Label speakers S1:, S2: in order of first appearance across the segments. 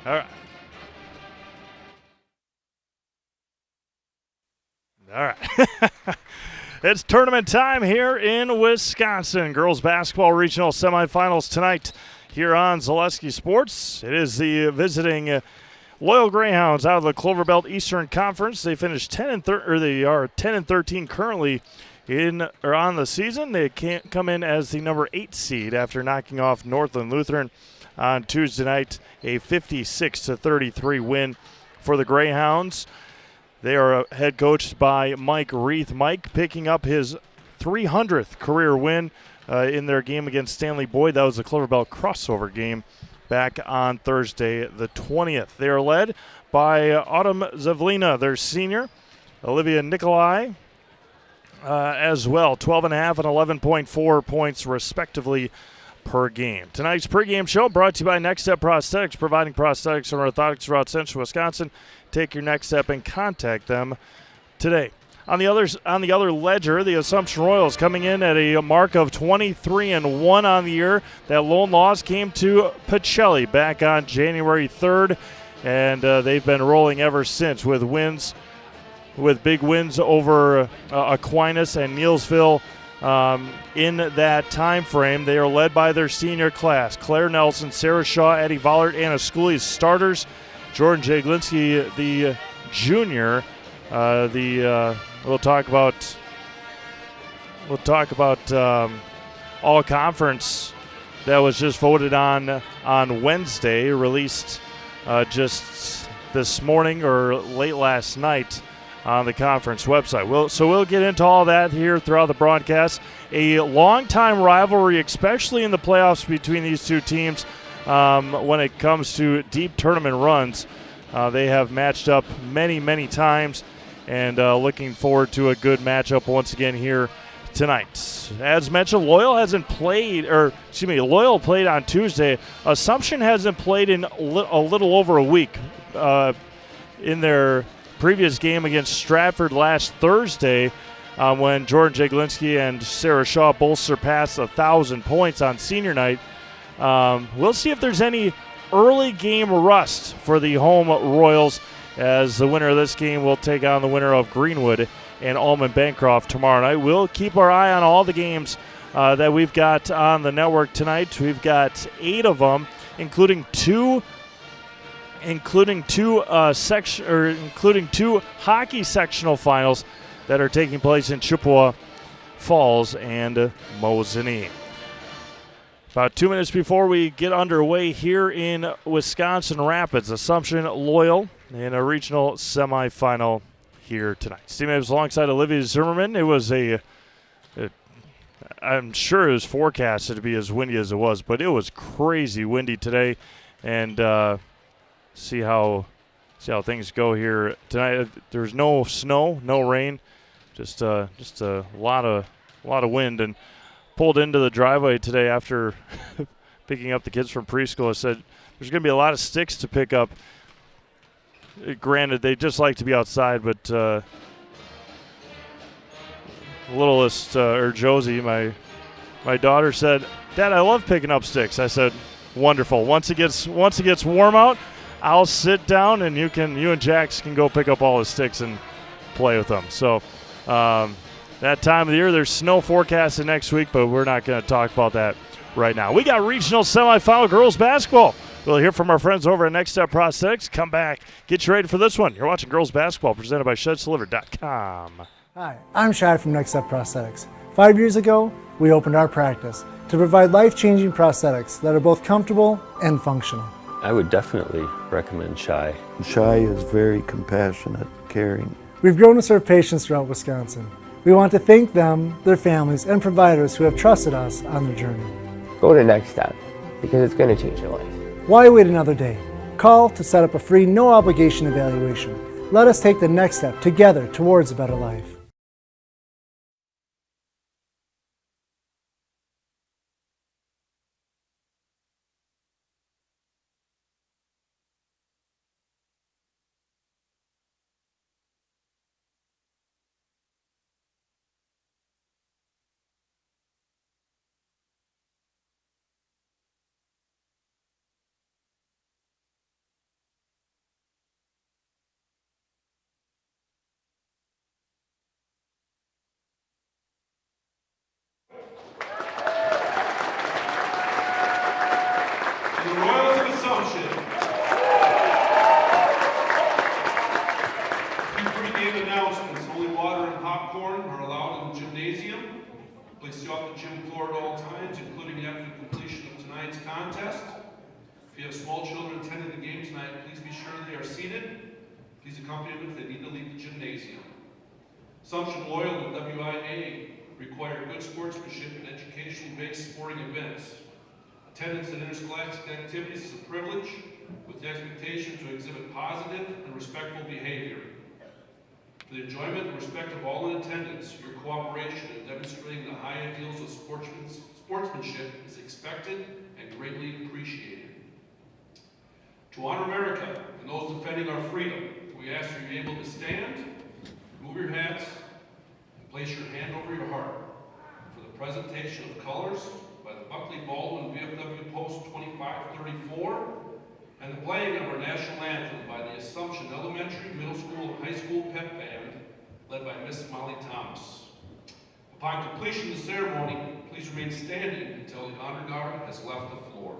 S1: All right. All right. It's tournament time here in Wisconsin. Girls basketball regional semifinals tonight here on Zaleski Sports. It is the visiting Loyal Greyhounds out of the Clover Belt Eastern Conference. They finished 10-13 currently on the season. They can't come in as the number 8 seed after knocking off Northland Lutheran on Tuesday night, a 56-33 win for the Greyhounds. They are head coached by Mike Reith. Mike picking up his 300th career win in their game against Stanley Boyd. That was the Clover Belt crossover game back on Thursday the 20th. They are led by Autumn Zavlina, their senior, Olivia Nikolai as well, 12.5 and 11.4 points respectively per game. Tonight's pregame show brought to you by Next Step Prosthetics, providing prosthetics and orthotics throughout central Wisconsin. Take your next step and contact them today. On the other ledger, the Assumption Royals coming in at a mark of 23-1 on the year. That lone loss came to Pacelli back on January 3rd, and they've been rolling ever since with big wins over Aquinas and Neelsville. In that time frame, they are led by their senior class: Claire Nelson, Sarah Shaw, Eddie Vollert, Anna Schooley as starters. Jordan Jaglinski, the junior. We'll talk about all conference that was just voted on Wednesday, released just this morning or late last night on the conference website. We'll get into all that here throughout the broadcast. A long-time rivalry, especially in the playoffs between these two teams. When it comes to deep tournament runs, they have matched up many times, and looking forward to a good matchup once again here tonight. As mentioned, Loyal played on Tuesday. Assumption hasn't played in a little over a week. In their previous game against Stratford last Thursday, when Jordan Jaglinski and Sarah Shaw both surpassed 1,000 points on senior night. We'll see if there's any early game rust for the home Royals, as the winner of this game will take on the winner of Greenwood and Allman Bancroft tomorrow night. We'll keep our eye on all the games that we've got on the network tonight. We've got 8 of them, including two hockey sectional finals that are taking place in Chippewa Falls and Mosinee. About 2 minutes before we get underway here in Wisconsin Rapids, Assumption Loyal in a regional semifinal here tonight. Steve Mabs alongside Olivia Zimmerman. It was I'm sure it was forecasted to be as windy as it was, but it was crazy windy today. And see how things go here tonight. There's no snow, no rain, just a lot of wind. And pulled into the driveway today after picking up the kids from preschool. I said there's going to be a lot of sticks to pick up. Granted, they just like to be outside, but littlest Josie, my daughter, said, "Dad, I love picking up sticks." I said, "Wonderful. Once it gets warm out, I'll sit down and you and Jax can go pick up all the sticks and play with them." So that time of the year, there's snow forecasted next week, but we're not going to talk about that right now. We got regional semifinal girls basketball. We'll hear from our friends over at Next Step Prosthetics. Come back, get you ready for this one. You're watching girls basketball presented by ShedsDelivered.com.
S2: Hi, I'm Shad from Next Step Prosthetics. 5 years ago, we opened our practice to provide life-changing prosthetics that are both comfortable and functional.
S3: I would definitely recommend Shy.
S4: Shy is very compassionate, caring.
S2: We've grown to serve patients throughout Wisconsin. We want to thank them, their families, and providers who have trusted us on their journey.
S5: Go to Next Step, because it's going to change your life.
S2: Why wait another day? Call to set up a free, no-obligation evaluation. Let us take the next step together towards a better life.
S6: you off the gym floor at all times, including after the completion of tonight's contest. If you have small children attending the game tonight, please be sure they are seated. Please accompany them if they need to leave the gymnasium. Assumption Loyal and WIAA require good sportsmanship and education-based sporting events. Attendance at interscholastic activities is a privilege, with the expectation to exhibit positive and respectful behavior. For the enjoyment and respect of all in attendance, your cooperation in demonstrating the high ideals of sportsmanship is expected and greatly appreciated. To honor America and those defending our freedom, we ask you to be able to stand, move your hats, and place your hand over your heart for the presentation of colors by the Buckley Baldwin VFW Post 2534 and the playing of our national anthem by the Assumption Elementary, Middle School, and High School Pep Band led by Miss Molly Thomas. Upon completion of the ceremony, please remain standing until the honor guard has left the floor.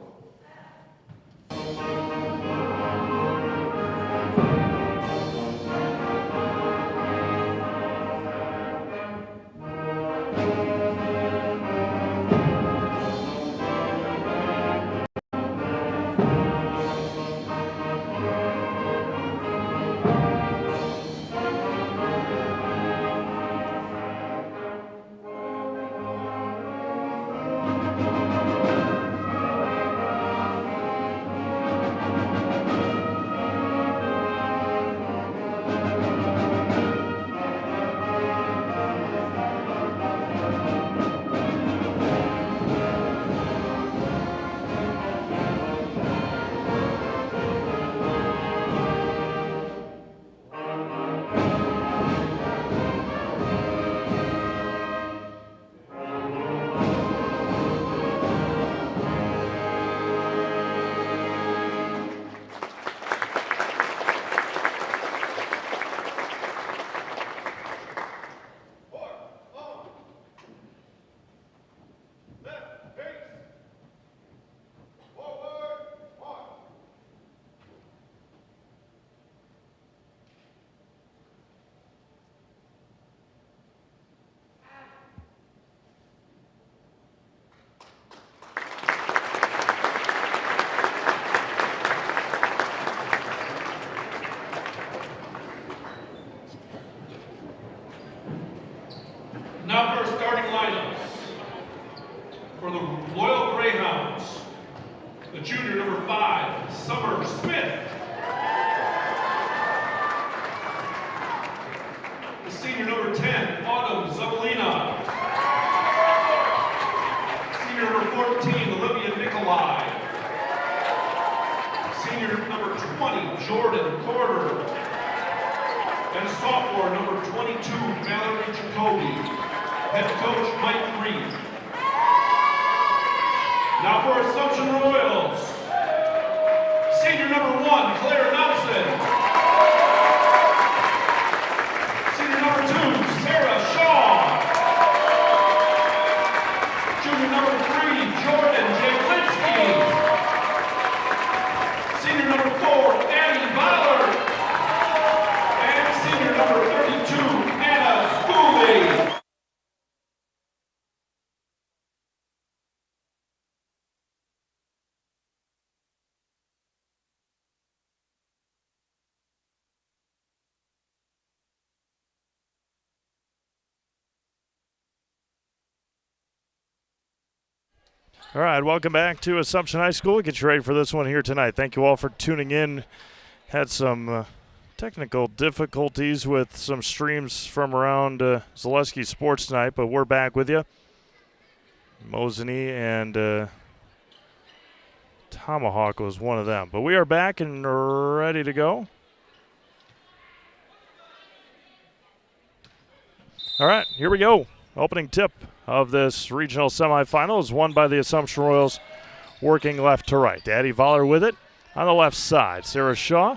S6: Now for our starting lineups. For the Loyal Greyhounds, the junior number 5, Summer Smith. The senior number 10, Autumn Zabalina. Senior number 14, Olivia Nikolai. Senior number 20, Jordan Corder. And sophomore number 22, Mallory Jacoby. Head coach Mike Green. Now for Assumption Royals. Senior number 1, Claire Nelson. Senior number 2, Sarah Shaw. Junior number 3, Jordan Jaglinski. Senior number 4, Annie Ballard. And senior number 32, Anna Schooley.
S1: All right, welcome back to Assumption High School. Get you ready for this one here tonight. Thank you all for tuning in. Had some technical difficulties with some streams from around Zaleski Sports tonight, but we're back with you. Moseny and Tomahawk was one of them. But we are back and ready to go. All right, here we go. Opening tip of this regional semifinal is won by the Assumption Royals, working left to right. Addie Voller with it on the left side. Sarah Shaw.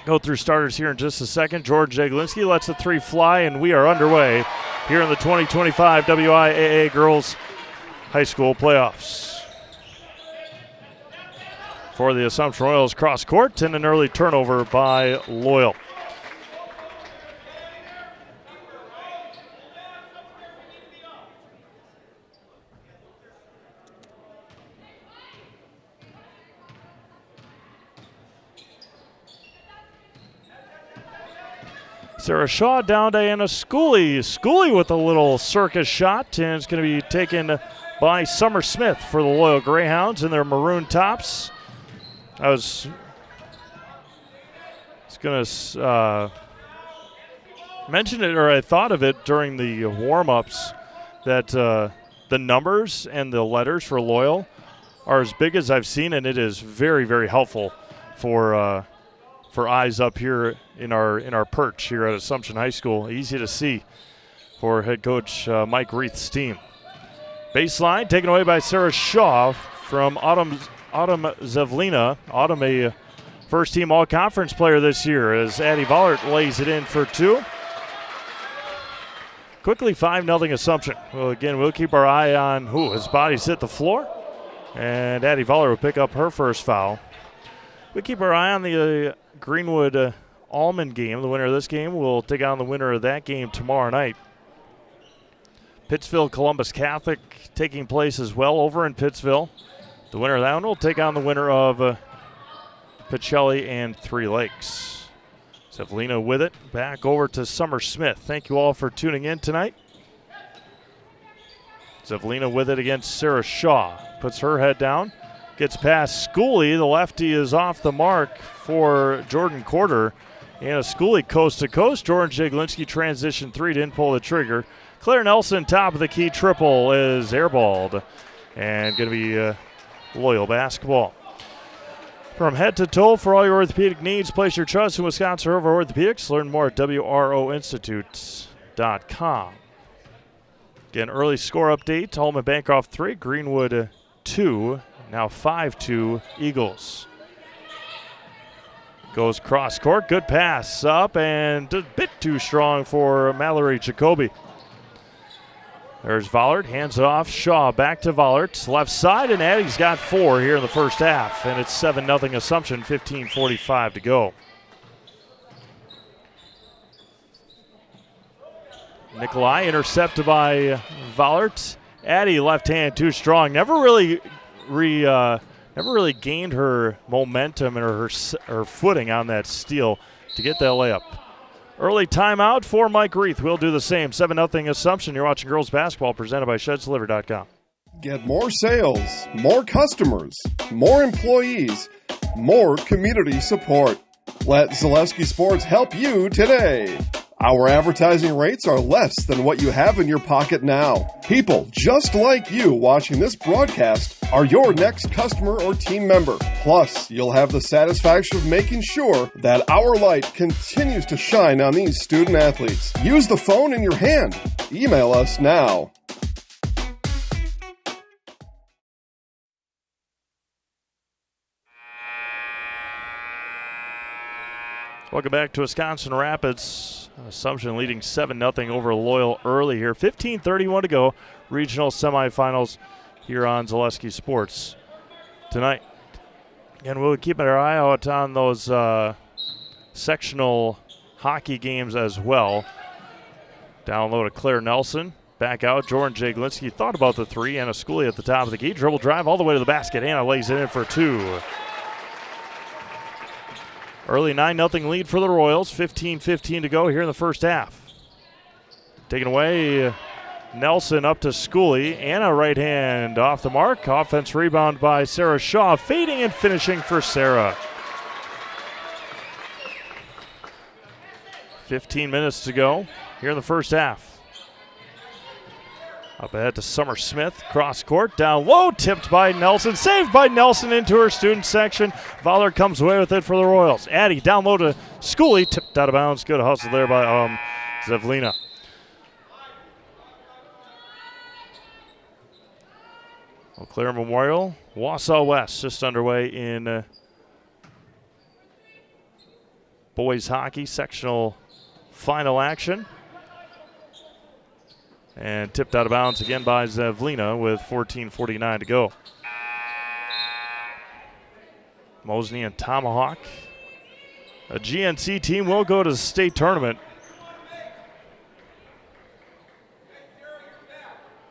S1: Go through starters here in just a second. George Jaglinski lets the 3 fly, and we are underway here in the 2025 WIAA Girls High School Playoffs. For the Assumption Royals, cross court and an early turnover by Loyal. Sarah Shaw down to Anna Schooley. Schooley with a little circus shot, and it's going to be taken by Summer Smith for the Loyal Greyhounds in their maroon tops. I was going to mention it, or I thought of it during the warm-ups, that the numbers and the letters for Loyal are as big as I've seen, and it is very, very helpful for eyes up here in our perch here at Assumption High School. Easy to see for head coach Mike Reith's team. Baseline taken away by Sarah Shaw from Autumn Zevlina. Autumn, a first-team all-conference player this year, as Addie Vollert lays it in for two. Quickly 5-0 Assumption. Well, again, we'll keep our eye on his body's hit the floor. And Addie Vollert will pick up her first foul. We keep our eye on the Greenwood Almond game. The winner of this game will take on the winner of that game tomorrow night. Pittsville Columbus Catholic taking place as well over in Pittsville. The winner of that one will take on the winner of Pacelli and Three Lakes. Sevlina with it. Back over to Summer Smith. Thank you all for tuning in tonight. Sevlina with it against Sarah Shaw. Puts her head down. Gets past Schooley. The lefty is off the mark for Jordan Corder. And a Schooley coast to coast. Jordan Jaglinski transition three, didn't pull the trigger. Claire Nelson, top of the key triple, is airballed. And going to be Loyal basketball. From head to toe for all your orthopedic needs, place your trust in Wisconsin River Orthopedics. Learn more at WROinstitute.com. Again, early score update. Holman Bancroft 3, Greenwood 2, now 5-2 Eagles. Goes cross court, good pass up, and a bit too strong for Mallory Jacoby. There's Vollert, hands it off. Shaw back to Vollert, left side, and Addie's got 4 here in the first half, and it's 7-0 Assumption, 15:45 to go. Nikolai intercepted by Vollert. Addie left hand too strong. Never really gained her momentum and her footing on that steal to get that layup. Early timeout for Mike Reith. We'll do the same. 7-0 Assumption. You're watching girls basketball presented by ShedsDeliver.com.
S7: Get more sales, more customers, more employees, more community support. Let Zaleski Sports help you today. Our advertising rates are less than what you have in your pocket now. People just like you watching this broadcast are your next customer or team member. Plus, you'll have the satisfaction of making sure that our light continues to shine on these student athletes. Use the phone in your hand. Email us now.
S1: Welcome back to Wisconsin Rapids. Assumption leading 7-0 over Loyal early here. 15:31 to go. Regional semifinals here on Zaleski Sports tonight. And we'll keep our eye out on those sectional hockey games as well. Down low to Claire Nelson. Back out. Jordan Jaglinski thought about the three. Anna Schooley at the top of the key. Dribble drive all the way to the basket. Anna lays it in for 2. Early 9-0 lead for the Royals. 15:15 to go here in the first half. Taken away, Nelson up to Schooley. Anna right hand off the mark. Offense rebound by Sarah Shaw. Fading and finishing for Sarah. 15 minutes to go here in the first half. Up ahead to Summer Smith, cross court, down low, tipped by Nelson, saved by Nelson into her student section. Vollert comes away with it for the Royals. Addie down low to Schooley, tipped out of bounds. Good hustle there by Zevlina. Eau Claire Memorial, Wausau West, just underway in boys hockey sectional final action. And tipped out of bounds again by Zevlina with 14:49 to go. Mosney and Tomahawk. A GNC team will go to the state tournament.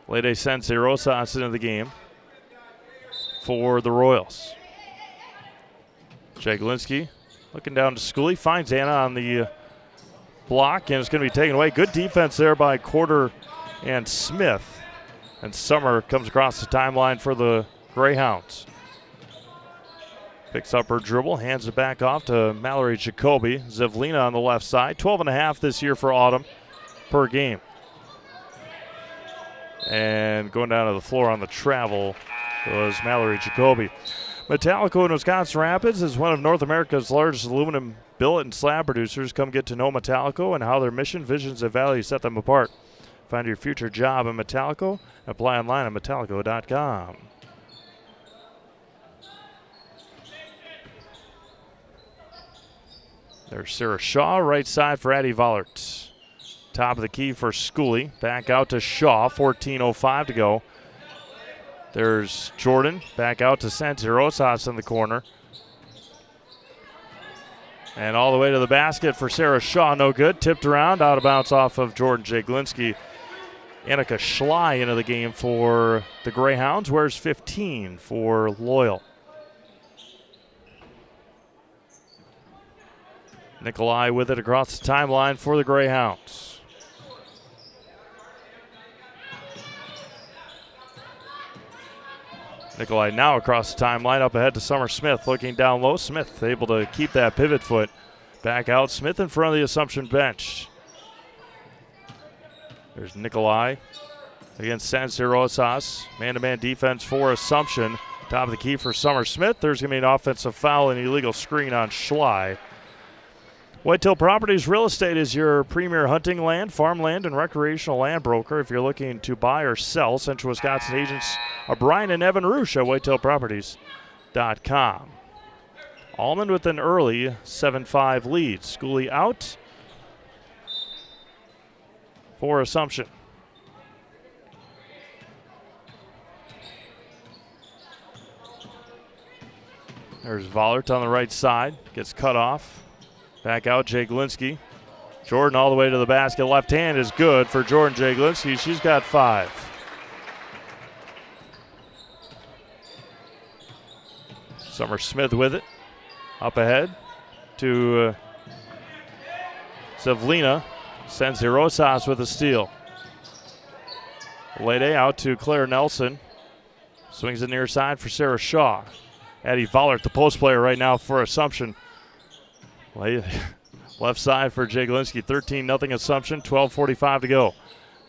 S1: Lede Sensei Rosas into the game for the Royals. Jaglinski looking down to Schooley, finds Anna on the block, and it's going to be taken away. Good defense there by Quarter and Smith. And Summer comes across the timeline for the Greyhounds. Picks up her dribble, hands it back off to Mallory Jacoby. Zevlina on the left side. 12.5 this year for Autumn per game. And going down to the floor on the travel was Mallory Jacoby. Metallico in Wisconsin Rapids is one of North America's largest aluminum billet and slab producers. Come get to know Metallico and how their mission, visions, and values set them apart. Find your future job in Metallico. Apply online at metallico.com. There's Sarah Shaw, right side for Addie Vollert. Top of the key for Schooley. Back out to Shaw, 14:05 to go. There's Jordan, back out to Santi-Rosas in the corner. And all the way to the basket for Sarah Shaw, no good. Tipped around, out of bounds off of Jordan Jaglinski. Annika Schley into the game for the Greyhounds. Wears 15 for Loyal. Nikolai with it across the timeline for the Greyhounds. Nikolai now across the timeline, up ahead to Summer Smith, looking down low. Smith able to keep that pivot foot. Back out, Smith in front of the Assumption bench. There's Nikolai against Santi-Rosas. Man-to-man defense for Assumption. Top of the key for Summer Smith. There's going to be an offensive foul and illegal screen on Schley. Whitetail Properties Real Estate is your premier hunting land, farmland, and recreational land broker. If you're looking to buy or sell, Central Wisconsin agents are Brian and Evan Roosh at whitetailproperties.com. Almond with an early 7-5 lead. Schooley out for Assumption. There's Vollert on the right side. Gets cut off. Back out, Jaglinski. Jordan all the way to the basket. Left hand is good for Jordan Jaglinski. She's got 5. Summer Smith with it. Up ahead to Zevlina. Santi-Rosas with a steal. Lede out to Claire Nelson. Swings it near side for Sarah Shaw. Addie Vollert, the post player right now for Assumption. Left side for Jaglinski, 13-0 Assumption, 12:45 to go.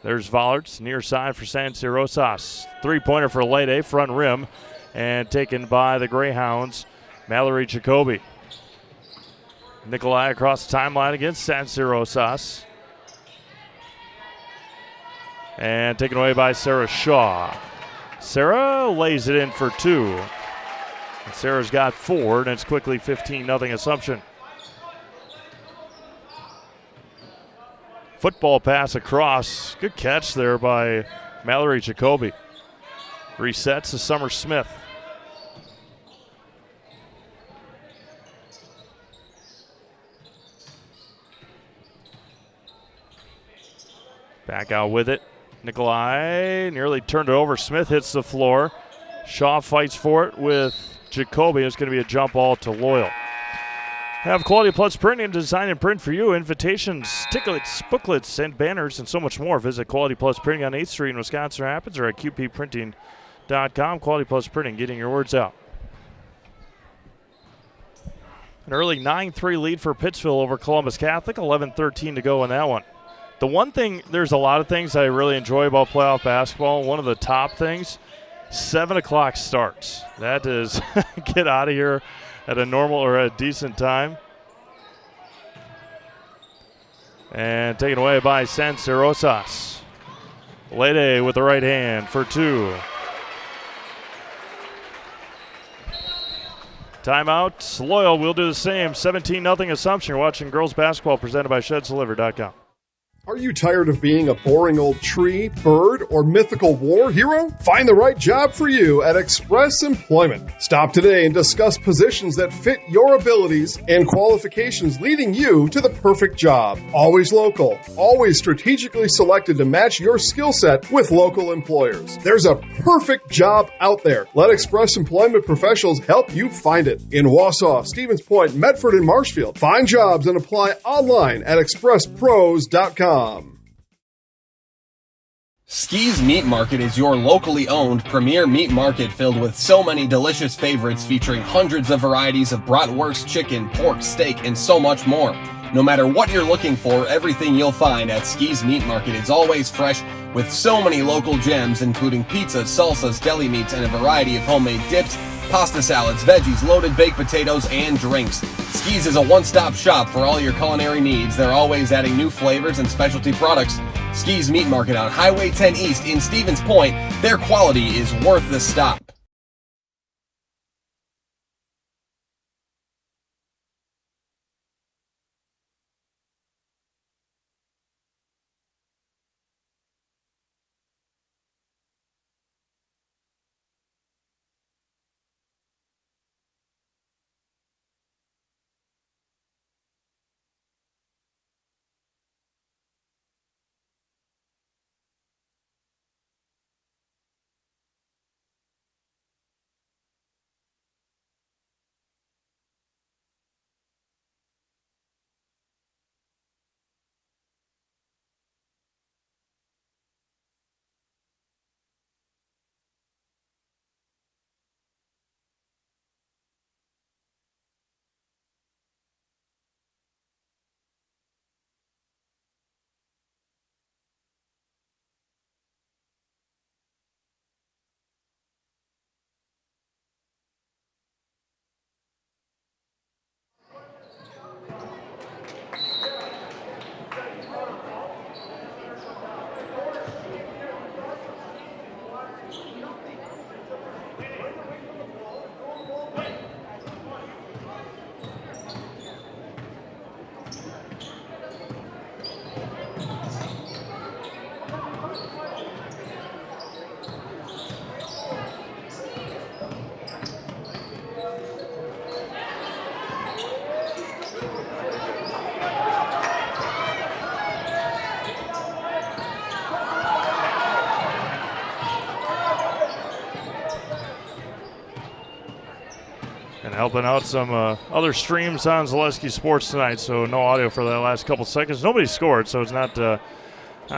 S1: There's Vollert, near side for Santi-Rosas. Three-pointer for Lede, front rim, and taken by the Greyhounds, Mallory Jacoby. Nikolai across the timeline against Santi-Rosas. And taken away by Sarah Shaw. Sarah lays it in for 2. And Sarah's got 4, and it's quickly 15-0 Assumption. Football pass across. Good catch there by Mallory Jacoby. Resets to Summer Smith. Back out with it. Nikolai nearly turned it over. Smith hits the floor. Shaw fights for it with Jacoby. It's going to be a jump ball to Loyal. Have Quality Plus Printing, design and print for you. Invitations, tickets, booklets, and banners, and so much more. Visit Quality Plus Printing on 8th Street in Wisconsin Rapids or at qpprinting.com. Quality Plus Printing, getting your words out. An early 9-3 lead for Pittsville over Columbus Catholic. 11:13 to go in that one. The one thing, there's a lot of things I really enjoy about playoff basketball. One of the top things, 7 o'clock starts. That is, get out of here at a normal or a decent time. And taken away by Santi-Rosas. Lede with the right hand for 2. Timeout. Loyal will do the same. 17-0 Assumption. You're watching girls basketball presented by ShedsDeliver.com.
S7: Are you tired of being a boring old tree, bird, or mythical war hero? Find the right job for you at Express Employment. Stop today and discuss positions that fit your abilities and qualifications, leading you to the perfect job. Always local, always strategically selected to match your skill set with local employers. There's a perfect job out there. Let Express Employment professionals help you find it. In Wausau, Stevens Point, Medford, and Marshfield. Find jobs and apply online at expresspros.com.
S8: Ski's Meat Market is your locally owned premier meat market filled with so many delicious favorites featuring hundreds of varieties of bratwurst, chicken, pork, steak, and so much more. No matter what you're looking for, everything you'll find at Ski's Meat Market is always fresh with so many local gems including pizzas, salsas, deli meats, and a variety of homemade dips, pasta salads, veggies, loaded baked potatoes, and drinks. Ski's is a one-stop shop for all your culinary needs. They're always adding new flavors and specialty products. Ski's Meat Market on Highway 10 East in Stevens Point. Their quality is worth the stop.
S1: And helping out some other streams on Zaleski Sports tonight, so no audio for that last couple seconds. Nobody scored, so it's not a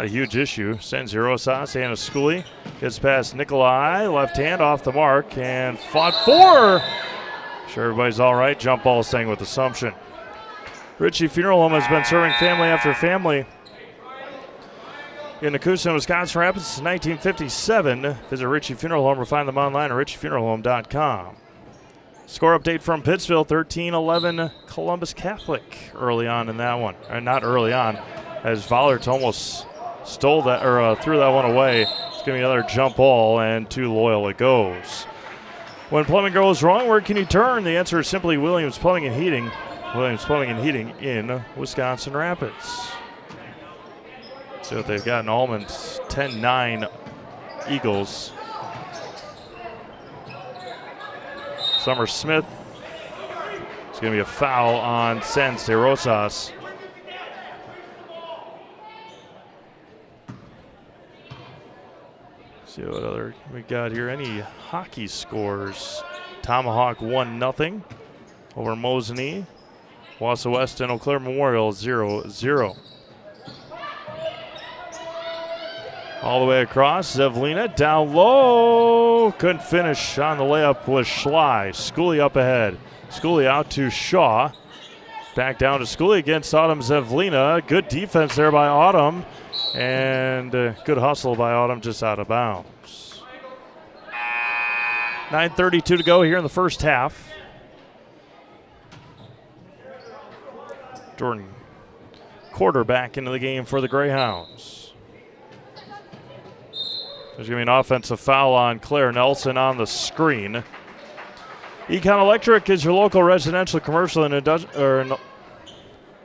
S1: huge issue. Sends Rosas, Anna Schooley gets past Nikolai, left hand off the mark, and fought for. Sure everybody's all right. Jump ball staying with Assumption. Ritchie Funeral Home has been serving family after family in Nakusa, Wisconsin Rapids since 1957. Visit Ritchie Funeral Home or find them online at ritchiefuneralhome.com. Score update from Pittsville, 13-11 Columbus Catholic early on in that one. Or not early on, as Vollert almost stole that or threw that one away. It's giving another jump ball, and to Loyal it goes. When plumbing goes wrong, where can you turn? The answer is simply Williams Plumbing and Heating. Williams Plumbing and Heating in Wisconsin Rapids. See what they've got in Almond, 10-9 Eagles. Summer Smith. It's going to be a foul on Sens de Rosas. See what other we got here. Any hockey scores? Tomahawk 1-0 over Mosinee. Wausau West and Eau Claire Memorial 0-0. All the way across, Zevlina down low. Couldn't finish on the layup with Schley. Schooley up ahead. Schooley out to Shaw. Back down to Schooley against Autumn Zevlina. Good defense there by Autumn. And good hustle by Autumn, just out of bounds. 9:32 to go here in the first half. Jordan quarterback into the game for the Greyhounds. There's going to be an offensive foul on Claire Nelson on the screen. Econ Electric is your local residential, commercial, and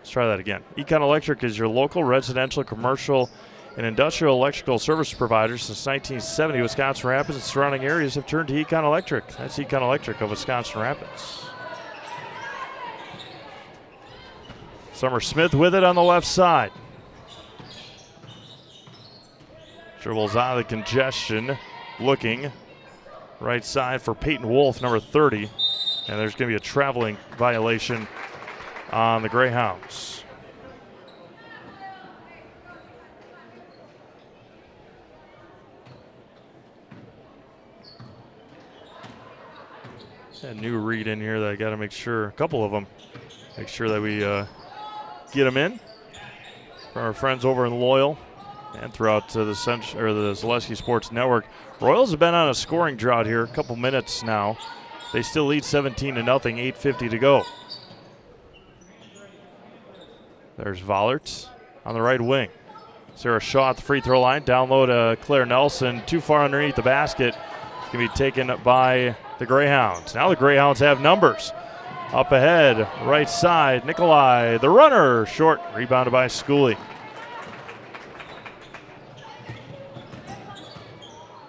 S1: Let's try that again. Econ Electric is your local residential, commercial, and industrial electrical service provider. Since 1970, Wisconsin Rapids and surrounding areas have turned to Econ Electric. That's Econ Electric of Wisconsin Rapids. Summer Smith with it on the left side. Dribbles out of the congestion, looking right side for Peyton Wolf, number 30. And there's going to be a traveling violation on the Greyhounds. A new read in here that I got to make sure, a couple of them, make sure that we get them in from our friends over in Loyal and throughout the Zaleski Sports Network. Royals have been on a scoring drought here, a couple minutes now. They still lead 17-0, 8:50 to go. There's Vollert on the right wing. Sarah Shaw at the free throw line. Down low to Claire Nelson. Too far underneath the basket. It's going to be taken by the Greyhounds. Now the Greyhounds have numbers. Up ahead, right side, Nikolai, the runner. Short, rebounded by Schooley.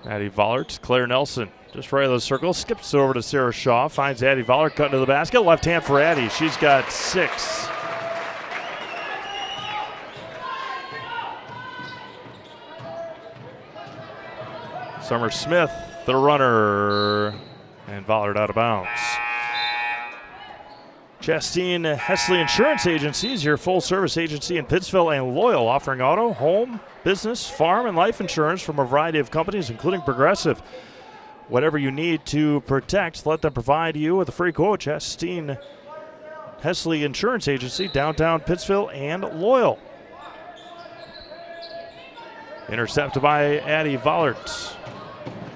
S1: Addie Vollert, Claire Nelson. Just right of the circle, skips over to Sarah Shaw, finds Addie Vollert cutting to the basket. Left hand for Addie. She's got 6. Summer Smith, the runner, and Vollert out of bounds. Chastain Hesley Insurance Agency is your full-service agency in Pittsville and Loyal, offering auto, home, business, farm, and life insurance from a variety of companies, including Progressive. Whatever you need to protect, let them provide you with a free quote. Chastain Hesley Insurance Agency, downtown Pittsville and Loyal. Intercepted by Addie Vollert.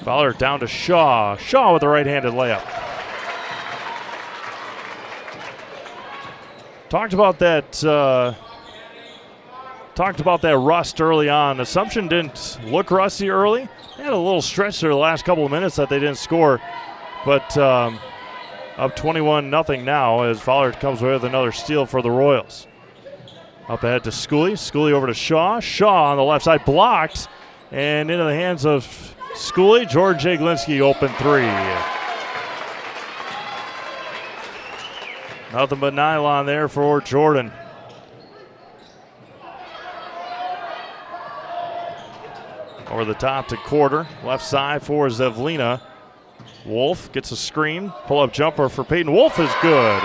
S1: Vollert down to Shaw. Shaw with a right-handed layup. Talked about that rust early on. Assumption didn't look rusty early. They had a little stretch there the last couple of minutes that they didn't score. But up 21-0 now as Vollert comes away with another steal for the Royals. Up ahead to Schooley. Schooley over to Shaw. Shaw on the left side blocked. And into the hands of Schooley. George Jaglinski open 3. Nothing but nylon there for Jordan. Over the top to Quarter. Left side for Zevlina. Wolf gets a screen. Pull-up jumper for Peyton Wolf is good.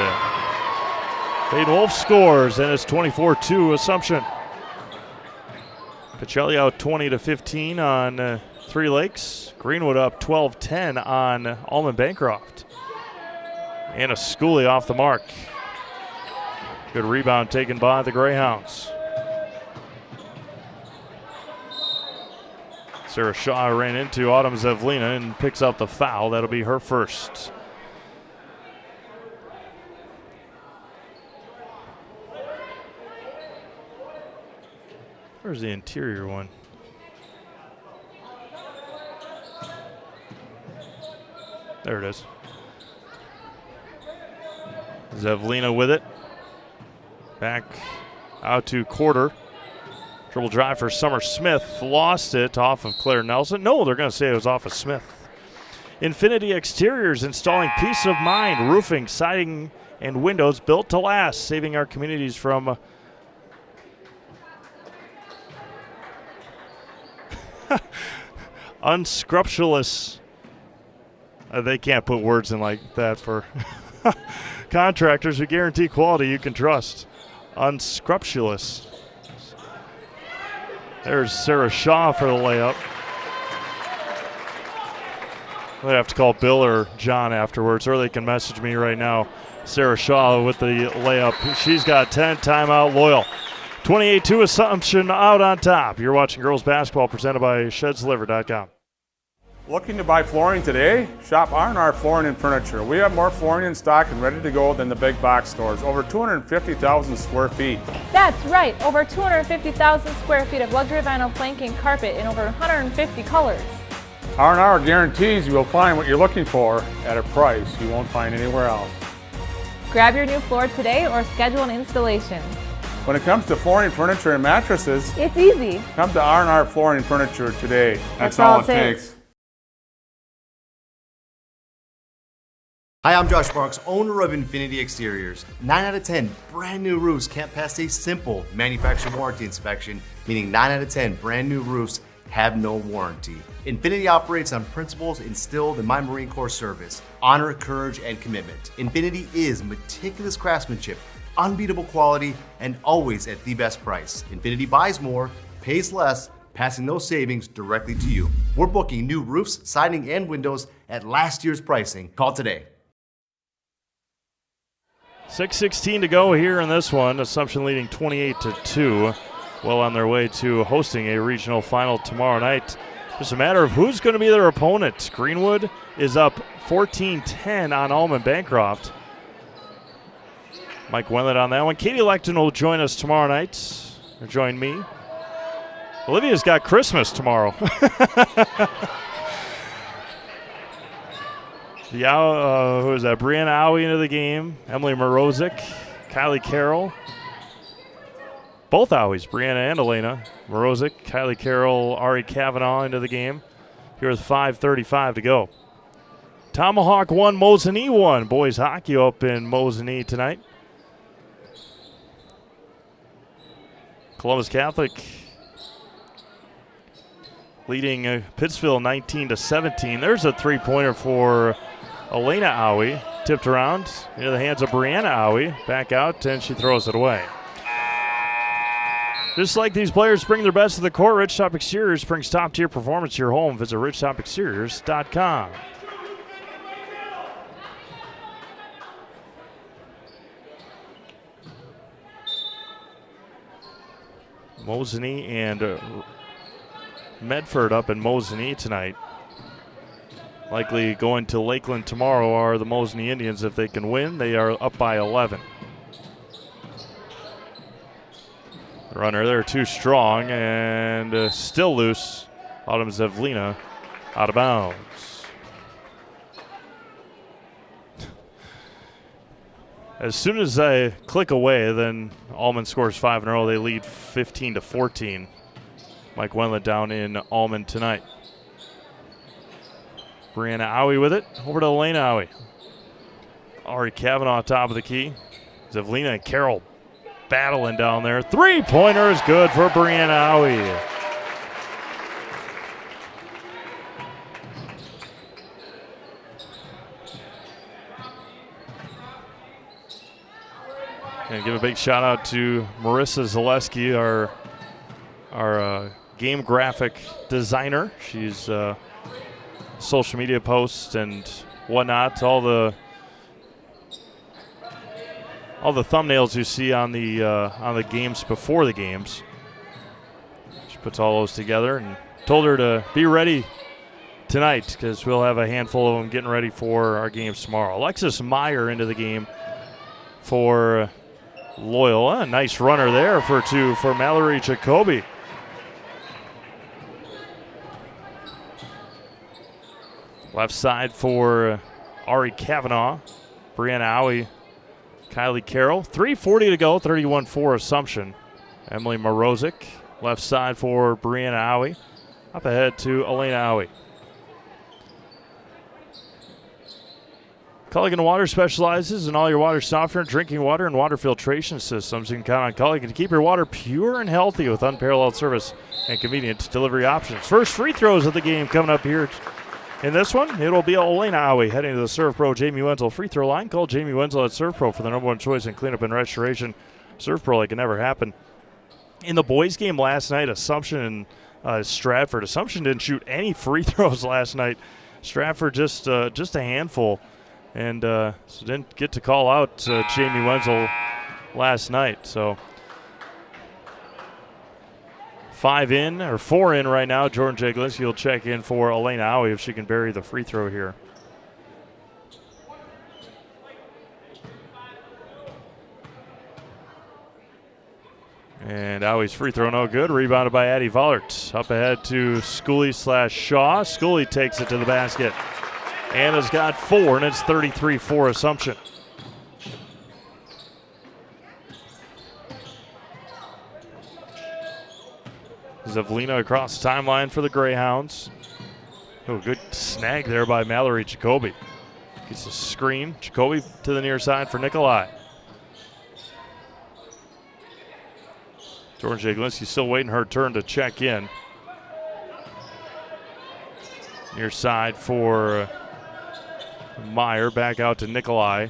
S1: Peyton Wolf scores, and it's 24-2 Assumption. Pacelli out 20-15 on Three Lakes. Greenwood up 12-10 on Allman Bancroft. And a Schooley off the mark. Good rebound taken by the Greyhounds. Sarah Shaw ran into Autumn Zevlina and picks up the foul. That'll be her first. Where's the interior one? There it is. Zevlina with it. Back out to Quarter. Dribble drive for Summer Smith. Lost it off of Claire Nelson. No, they're going to say it was off of Smith. Infinity Exteriors, installing peace of mind, roofing, siding, and windows built to last, saving our communities from unscrupulous. They can't put words in like that for contractors who guarantee quality you can trust. Unscrupulous. There's Sarah Shaw for the layup. They have to call Bill or John afterwards, or they can message me right now. Sarah Shaw with the layup. She's got 10. Timeout Loyal. 28-2 Assumption out on top. You're watching girls basketball presented by ShedsDeliver.com.
S9: Looking to buy flooring today? Shop R&R Flooring and Furniture. We have more flooring in stock and ready to go than the big box stores. Over 250,000 square feet.
S10: That's right, over 250,000 square feet of luxury vinyl planking carpet in over 150 colors.
S9: R&R guarantees you will find what you're looking for at a price you won't find anywhere else.
S10: Grab your new floor today or schedule an installation.
S9: When it comes to flooring, furniture, and mattresses,
S10: It's easy.
S9: come to R&R Flooring and Furniture today.
S10: That's all it takes.
S11: Hi, I'm Josh Marks, owner of Infinity Exteriors. 9 out of 10 brand new roofs can't pass a simple manufacturer warranty inspection, meaning 9 out of 10 brand new roofs have no warranty. Infinity operates on principles instilled in my Marine Corps service: honor, courage, and commitment. Infinity is meticulous craftsmanship, unbeatable quality, and always at the best price. Infinity buys more, pays less, passing those savings directly to you. We're booking new roofs, siding, and windows at last year's pricing. Call today.
S1: 6:16 to go here in this one. Assumption leading 28-2. Well on their way to hosting a regional final tomorrow night. Just a matter of who's going to be their opponent. Greenwood is up 14-10 on Allman Bancroft. Mike Wenlet on that one. Katie Lecton will join us tomorrow night, or join me. Olivia's got Christmas tomorrow. Who is that? Brianna Owie into the game. Emily Morozic, Kylie Carroll. Both Owies, Brianna and Elena. Morozic, Kylie Carroll, Ari Kavanaugh into the game. Here with 5:35 to go. Tomahawk 1, Mosinee 1. Boys hockey up in Mosinee tonight. Columbus Catholic leading Pittsville 19-17. There's a three-pointer for Elena Owie. Tipped around into the hands of Brianna Owie. Back out, and she throws it away. Just like these players bring their best to the court, Ridgetop Exteriors brings top-tier performance to your home. Visit ridgetopexteriors.com. Mosinee and Medford up in Mosinee tonight. Likely going to Lakeland tomorrow are the Mosinee Indians. If they can win, they are up by 11. The runner there too strong and still loose. Autumn Zevlina out of bounds. As soon as I click away, then Allman scores 5 in a row. They lead 15-14. Mike Wenlet down in Allman tonight. Brianna Owie with it. Over to Elena Owie. Ari Kavanaugh top of the key. Zevlina and Carroll battling down there. Three-pointer is good for Brianna Owie. And give a big shout out to Marissa Zaleski, our game graphic designer. She's social media posts and whatnot. All the thumbnails you see on the games before the games. She puts all those together and told her to be ready tonight because we'll have a handful of them getting ready for our games tomorrow. Alexis Meyer into the game for Loyola. A nice runner there for two for Mallory Jacoby. Left side for Ari Kavanaugh, Brianna Owie, Kylie Carroll. 3:40 to go, 31-4 Assumption. Emily Morozic, left side for Brianna Owie. Up ahead to Elena Owie. Culligan Water specializes in all your water softener, drinking water, and water filtration systems. You can count on Culligan to keep your water pure and healthy with unparalleled service and convenient delivery options. First free throws of the game coming up here in this one. It'll be Elena Owie heading to the Serve Pro Jamie Wenzel free throw line. Call Jamie Wenzel at Serve Pro for the #1 choice in cleanup and restoration. Serve Pro like it never happened. In the boys game last night, Assumption and Stratford. Assumption didn't shoot any free throws last night. Stratford just a handful. And so didn't get to call out Jamie Wenzel last night. So 4 in right now. Jordan Jaglinski will check in for Elena Owie if she can bury the free throw here. And Owie's free throw no good. Rebounded by Addie Vollert. Up ahead to Schooley/Shaw. Schooley takes it to the basket. Anna's got 4, and it's 33-4 Assumption. Zavlina across the timeline for the Greyhounds. Oh, good snag there by Mallory Jacoby. Gets a screen. Jacoby to the near side for Nikolai. Jordan Jaglinski still waiting her turn to check in. Near side for Meyer. Back out to Nikolai.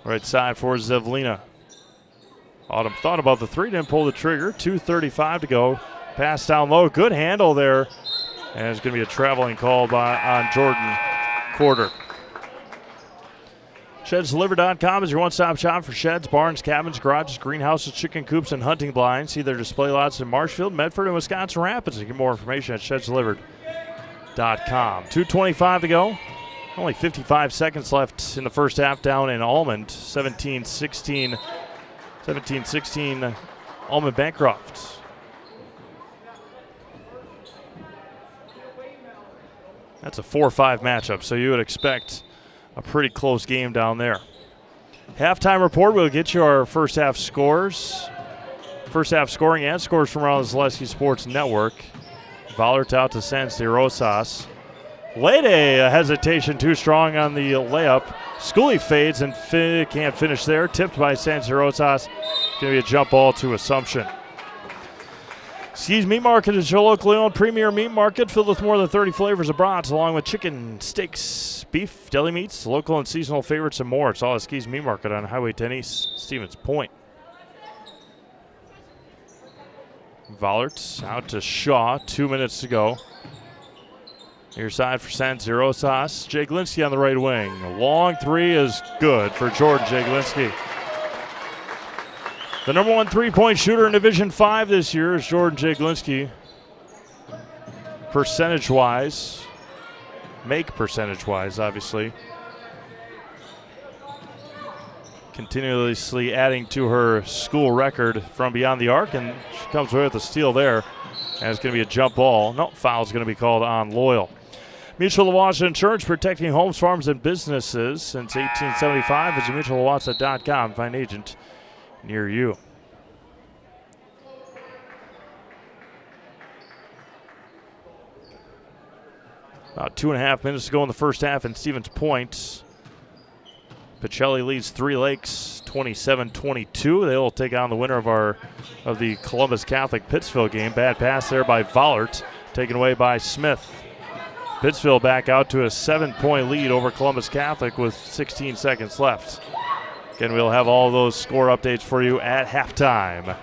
S1: Right side for Zavlina. Autumn thought about the three, didn't pull the trigger. 2:35 to go. Pass down low. Good handle there. And it's going to be a traveling call on Jordan Quarter. ShedsDeliver.com is your one-stop shop for sheds, barns, cabins, garages, greenhouses, chicken coops, and hunting blinds. See their display lots in Marshfield, Medford, and Wisconsin Rapids. You get more information at ShedsDelivered.com. 2:25 to go. Only 55 seconds left in the first half down in Almond. 17-16 Almond Bancroft. That's a 4-5 matchup, so you would expect a pretty close game down there. Halftime report, we'll get you our first half scores. First half scoring and scores from around the Zaleski Sports Network. Vollert out to San Rosas. Lede, a hesitation too strong on the layup. Schooley fades and can't finish there. Tipped by San Rosas. Going to be a jump ball to Assumption. Ski's Meat Market is your locally owned premier meat market filled with more than 30 flavors of brats, along with chicken, steaks, beef, deli meats, local and seasonal favorites, and more. It's all at Ski's Meat Market on Highway 10 East, Stevens Point. Vollert out to Shaw, 2 minutes to go. Near side for San Rosas. Jaglinski on the right wing. A long three is good for Jordan Jaglinski. The number one three-point shooter in Division 5 this year is Jordan Jaglinski. Percentage-wise, obviously. Continuously adding to her school record from beyond the arc, and she comes away with a steal there. And it's going to be a jump ball. No, foul's going to be called on Loyal. Mutual of Wausau Insurance, protecting homes, farms, and businesses since 1875. Visit mutualwausau.com. Find an agent near you. About 2.5 minutes to go in the first half in Stevens Point. Pacelli leads Three Lakes 27-22. They will take on the winner of the Columbus Catholic Pittsville game. Bad pass there by Vollert, taken away by Smith. Pittsville back out to a 7-point lead over Columbus Catholic with 16 seconds left. Again, we'll have all those score updates for you at halftime.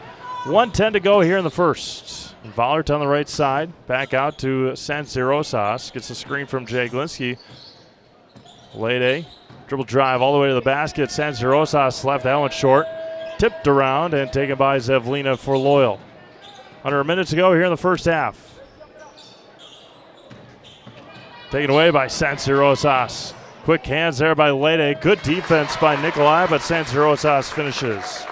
S1: 1:10 to go here in the first. Vollert on the right side, back out to San Rosas. Gets a screen from Jaglinski. Lede, dribble drive all the way to the basket. San Rosas left that one short. Tipped around and taken by Zavlina for Loyal. Under a minute to go here in the first half. Taken away by San Rosas. Quick hands there by Lede. Good defense by Nikolai, but San Rosas finishes.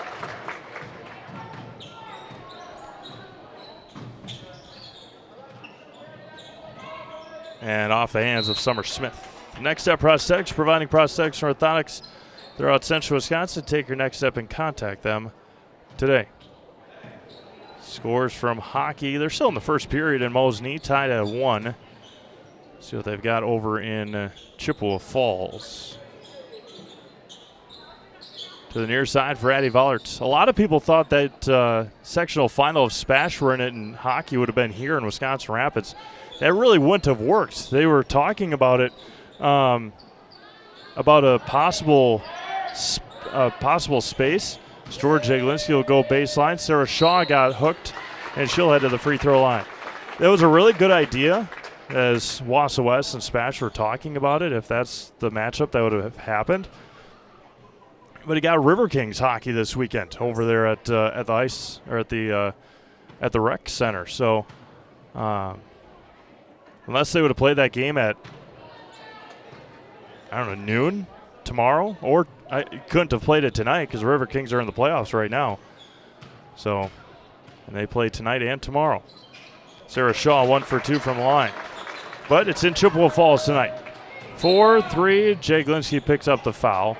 S1: And off the hands of Summer Smith. Next Step Prosthetics, providing prosthetics and orthotics throughout central Wisconsin. Take your next step and contact them today. Scores from hockey. They're still in the first period in Mosney, tied at 1. See what they've got over in Chippewa Falls. To the near side for Addie Vollert. A lot of people thought that sectional final of Spash were in it and hockey would have been here in Wisconsin Rapids. That really wouldn't have worked. They were talking about it, about a possible space. George Jaglinski will go baseline. Sarah Shaw got hooked, and she'll head to the free throw line. That was a really good idea, as Wausau West and Spash were talking about it, if that's the matchup that would have happened. But he got River Kings hockey this weekend over there at the ice, or at the rec center. So unless they would have played that game at, I don't know, noon tomorrow, or I couldn't have played it tonight because the River Kings are in the playoffs right now. So, and they play tonight and tomorrow. Sarah Shaw 1 for 2 from the line. But it's in Chippewa Falls tonight. 4-3, Jaglinski picks up the foul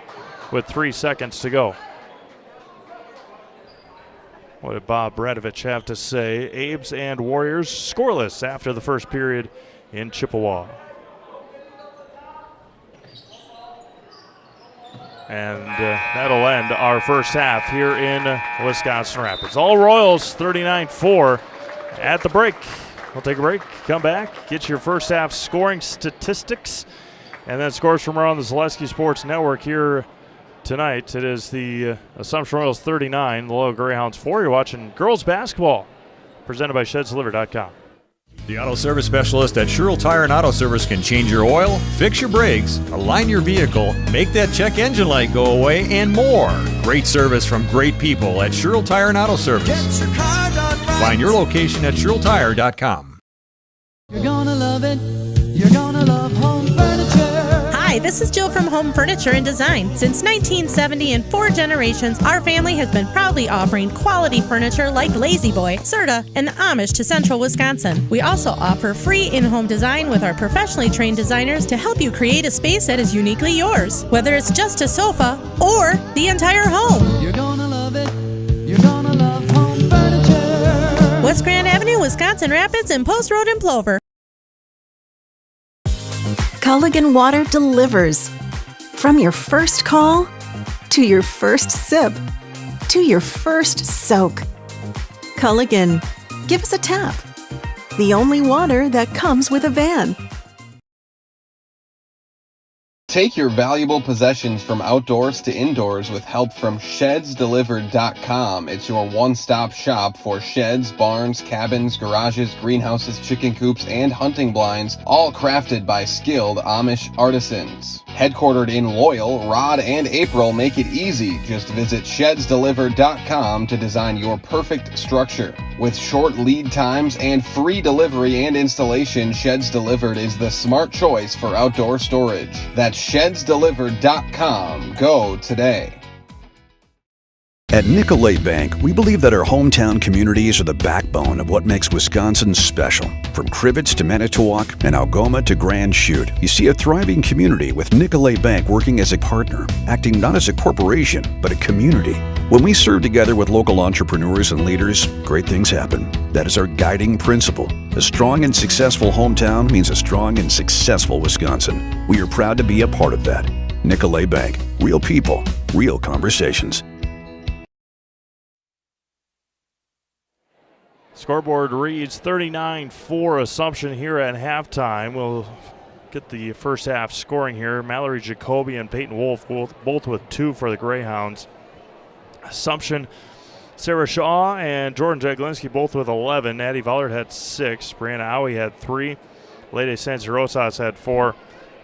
S1: with 3 seconds to go. What did Bob Bradovich have to say? Abes and Warriors scoreless after the first period in Chippewa. And that'll end our first half here in Wisconsin Rapids. All Royals 39-4 at the break. We'll take a break, come back, get your first half scoring statistics, and then scores from around the Zaleski Sports Network here tonight. It is the Assumption Royals 39, the Loyal Greyhounds 4. You're watching girls basketball, presented by ShedsDelivered.com.
S12: The auto service specialist at Sherrill Tire and Auto Service can change your oil, fix your brakes, align your vehicle, make that check engine light go away, and more. Great service from great people at Sherrill Tire and Auto Service. Find your location at SherrillTire.com.
S13: You're gonna love it. You're gonna love home furniture.
S14: Hi, this is Jill from Home Furniture and Design. Since 1970 and 4 generations, our family has been proudly offering quality furniture like Lazy Boy, Serta, and Amish to Central Wisconsin. We also offer free in-home design with our professionally trained designers to help you create a space that is uniquely yours, whether it's just a sofa or the entire home.
S13: You're gonna love it. You're gonna love home furniture.
S14: West Grand Avenue, Wisconsin Rapids, and Post Road in Plover.
S15: Culligan Water delivers. From your first call, to your first sip, to your first soak. Culligan, give us a tap. The only water that comes with a van.
S8: Take your valuable possessions from outdoors to indoors with help from ShedsDelivered.com. It's your one-stop shop for sheds, barns, cabins, garages, greenhouses, chicken coops, and hunting blinds, all crafted by skilled Amish artisans. Headquartered in Loyal, Rod and April make it easy. Just visit ShedsDelivered.com to design your perfect structure. With short lead times and free delivery and installation, Sheds Delivered is the smart choice for outdoor storage. That's ShedsDelivered.com. Go today.
S16: At Nicolet Bank, we believe that our hometown communities are the backbone of what makes Wisconsin special. From Crivets to Manitowoc and Algoma to Grand Chute, you see a thriving community with Nicolet Bank working as a partner, acting not as a corporation, but a community. When we serve together with local entrepreneurs and leaders, great things happen. That is our guiding principle. A strong and successful hometown means a strong and successful Wisconsin. We are proud to be a part of that. Nicolet Bank. Real people, real conversations.
S1: Scoreboard reads 39-4 Assumption here at halftime. We'll get the first half scoring here. Mallory Jacoby and Peyton Wolf both with 2 for the Greyhounds. Assumption, Sarah Shaw and Jordan Jaglinski both with 11. Addie Vollard had 6. Brianna Owie had 3. Lede Sanz Rosas had 4.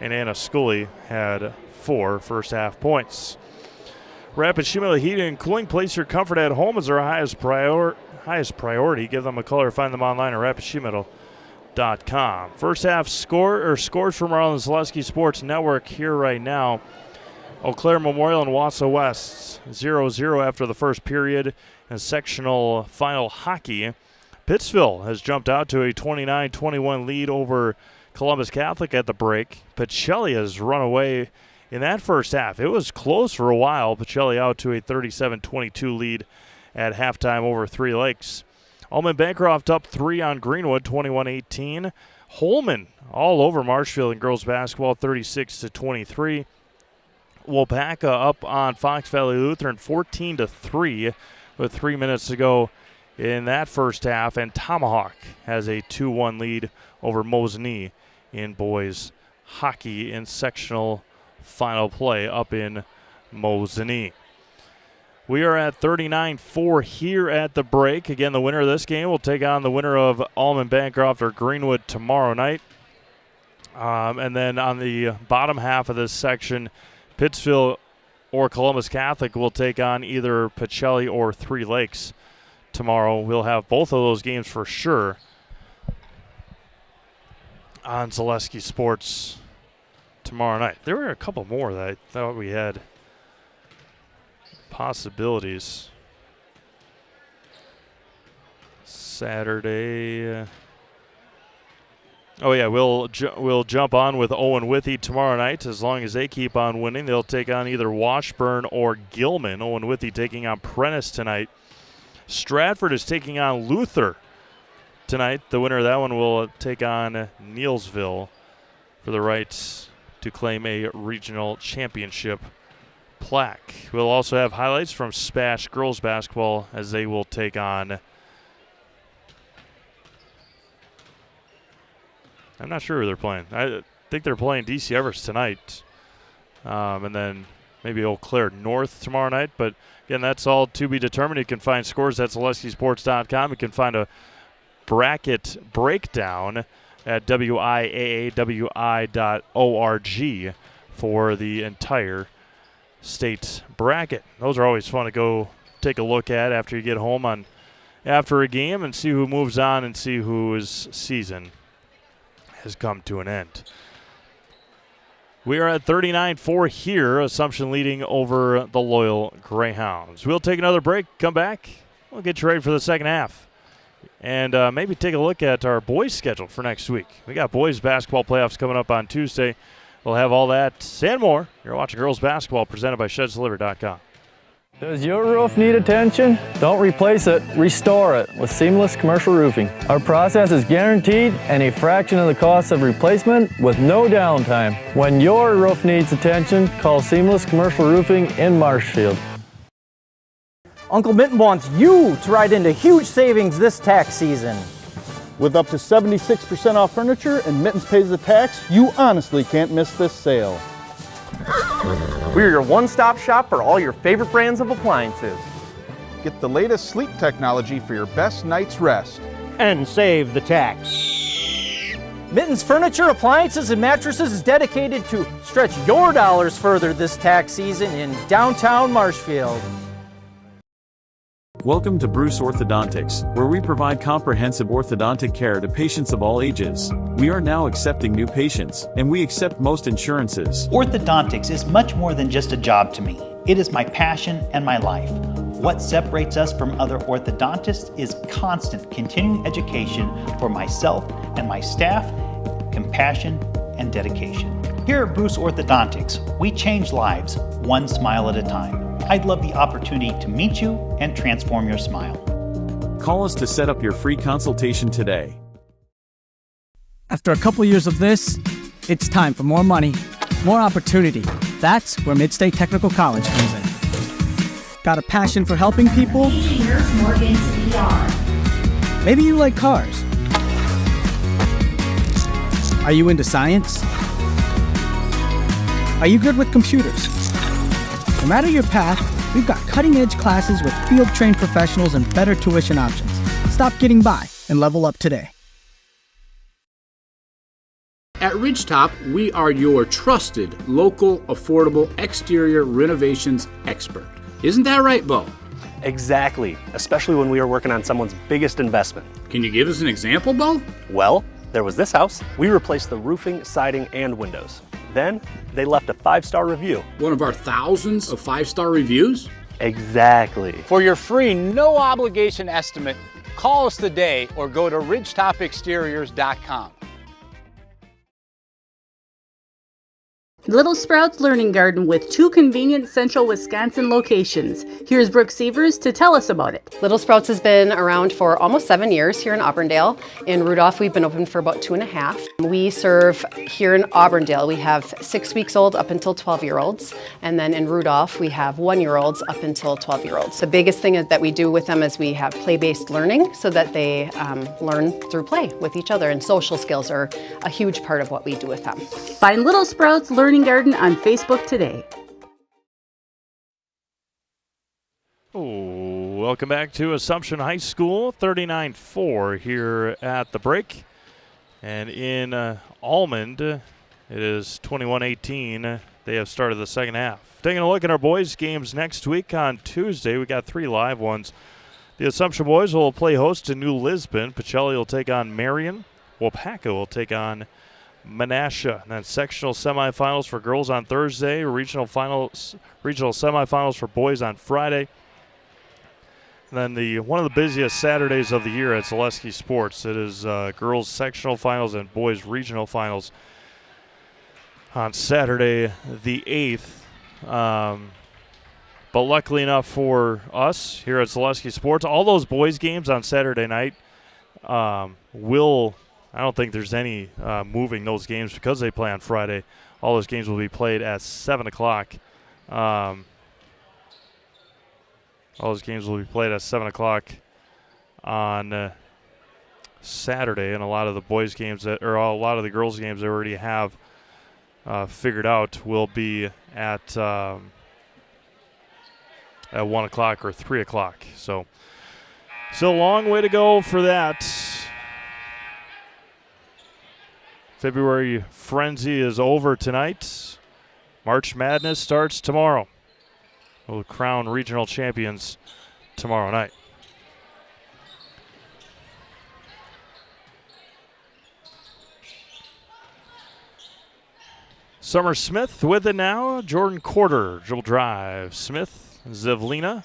S1: And Anna Scully had 4 first half points. Rapid Shimela Heating and Cooling. Place your comfort at home is our highest priority. Give them a color. Find them online at rapidshimela.com. First half scores from around the Zaleski Sports Network here right now. Eau Claire Memorial and Wausau West 0-0 after the first period in sectional final hockey. Pittsville has jumped out to a 29-21 lead over Columbus Catholic at the break. Pacelli has run away in that first half. It was close for a while. Pacelli out to a 37-22 lead at halftime over Three Lakes. Allman Bancroft up 3 on Greenwood, 21-18. Holman all over Marshfield in girls basketball, 36-23. Wapaka up on Fox Valley Lutheran, 14-3 with 3 minutes to go in that first half. And Tomahawk has a 2-1 lead over Mosinee in boys hockey in sectional final play up in Mosinee. We are at 39-4 here at the break. Again, the winner of this game will take on the winner of Allman Bancroft or Greenwood tomorrow night. And then on the bottom half of this section, Pittsville or Columbus Catholic will take on either Pacelli or Three Lakes tomorrow. We'll have both of those games for sure on Zaleski Sports tomorrow night. There were a couple more that I thought we had possibilities. Saturday. Oh yeah, we'll jump on with Owen Withy tomorrow night. As long as they keep on winning, they'll take on either Washburn or Gilman. Owen Withy taking on Prentice tonight. Stratford is taking on Luther tonight. The winner of that one will take on Neelsville for the right to claim a regional championship plaque. We'll also have highlights from Spash girls basketball as they will take on, I'm not sure who they're playing. I think they're playing DC Everest tonight. And then maybe Eau Claire North tomorrow night. But again, that's all to be determined. You can find scores at ZaleskiSports.com. You can find a bracket breakdown at WIAA.org for the entire state bracket. Those are always fun to go take a look at after you get home after a game and see who moves on and see whose season has come to an end. We are at 39-4 here, Assumption leading over the Loyal Greyhounds. We'll take another break, come back, we'll get you ready for the second half. And maybe take a look at our boys' schedule for next week. We got boys' basketball playoffs coming up on Tuesday. We'll have all that and more. You're watching girls' basketball presented by ShedsDelivered.com.
S17: Does your roof need attention? Don't replace it, restore it with Seamless Commercial Roofing. Our process is guaranteed and a fraction of the cost of replacement with no downtime. When your roof needs attention, call Seamless Commercial Roofing in Marshfield.
S18: Uncle Mitten wants you to ride into huge savings this tax season.
S19: With up to 76% off furniture and Mittens pays the tax, you honestly can't miss this sale.
S18: We're your one-stop shop for all your favorite brands of appliances.
S20: Get the latest sleep technology for your best night's rest.
S18: And save the tax. Mittens Furniture, Appliances, and Mattresses is dedicated to stretch your dollars further this tax season in downtown Marshfield.
S12: Welcome to Bruce Orthodontics, where we provide comprehensive orthodontic care to patients of all ages. We are now accepting new patients, and we accept most insurances.
S21: Orthodontics is much more than just a job to me. It is my passion and my life. What separates us from other orthodontists is constant continuing education for myself and my staff, compassion, and dedication. Here at Bruce Orthodontics, we change lives one smile at a time. I'd love the opportunity to meet you and transform your smile.
S12: Call us to set up your free consultation today.
S22: After a couple years of this, it's time for more money, more opportunity. That's where Midstate Technical College comes in. Got a passion for helping people? Maybe you like cars. Are you into science? Are you good with computers? No matter your path, we've got cutting-edge classes with field-trained professionals and better tuition options. Stop getting by and level up today.
S23: At Ridgetop, we are your trusted, local, affordable exterior renovations expert. Isn't that right, Bo?
S24: Exactly, especially when we are working on someone's biggest investment.
S23: Can you give us an example, Bo?
S24: Well, there was this house. We replaced the roofing, siding, and windows. Then, they left a 5-star review.
S23: One of our thousands of 5-star reviews?
S24: Exactly.
S25: For your free, no-obligation estimate, call us today or go to ridgetopexteriors.com.
S26: Little Sprouts Learning Garden with 2 convenient central Wisconsin locations. Here's Brooke Sievers to tell us about it.
S27: Little Sprouts has been around for almost 7 years here in Auburndale. In Rudolph, we've been open for about 2.5. We serve here in Auburndale. We have 6 weeks old up until 12-year-olds. And then in Rudolph, we have 1-year-olds up until 12-year-olds. The biggest thing that we do with them is we have play-based learning so that they learn through play with each other. And social skills are a huge part of what we do with them.
S26: Find Little Sprouts Learning Garden on Facebook today.
S1: Welcome back to Assumption High School, 39-4 here at the break. And in Almond, it is 21-18. They have started the second half. Taking a look at our boys' games next week on Tuesday, we got 3 live ones. The Assumption boys will play host to New Lisbon. Pacelli will take on Marion. Wapaka will take on Menasha. And then sectional semifinals for girls on Thursday, regional semifinals for boys on Friday. And then one of the busiest Saturdays of the year at Zaleski Sports. It is girls sectional finals and boys regional finals on Saturday the 8th. But luckily enough for us here at Zaleski Sports, all those boys games on Saturday night I don't think there's any moving those games because they play on Friday. All those games will be played at 7 o'clock. All those games will be played at 7 o'clock on Saturday, and a lot of the boys' games or a lot of the girls' games they already have figured out will be at 1 o'clock or 3 o'clock. So a long way to go for that. February Frenzy is over tonight. March Madness starts tomorrow. We'll crown regional champions tomorrow night. Summer Smith with it now. Jordan Quarter, dribble drive. Smith, Zevlina.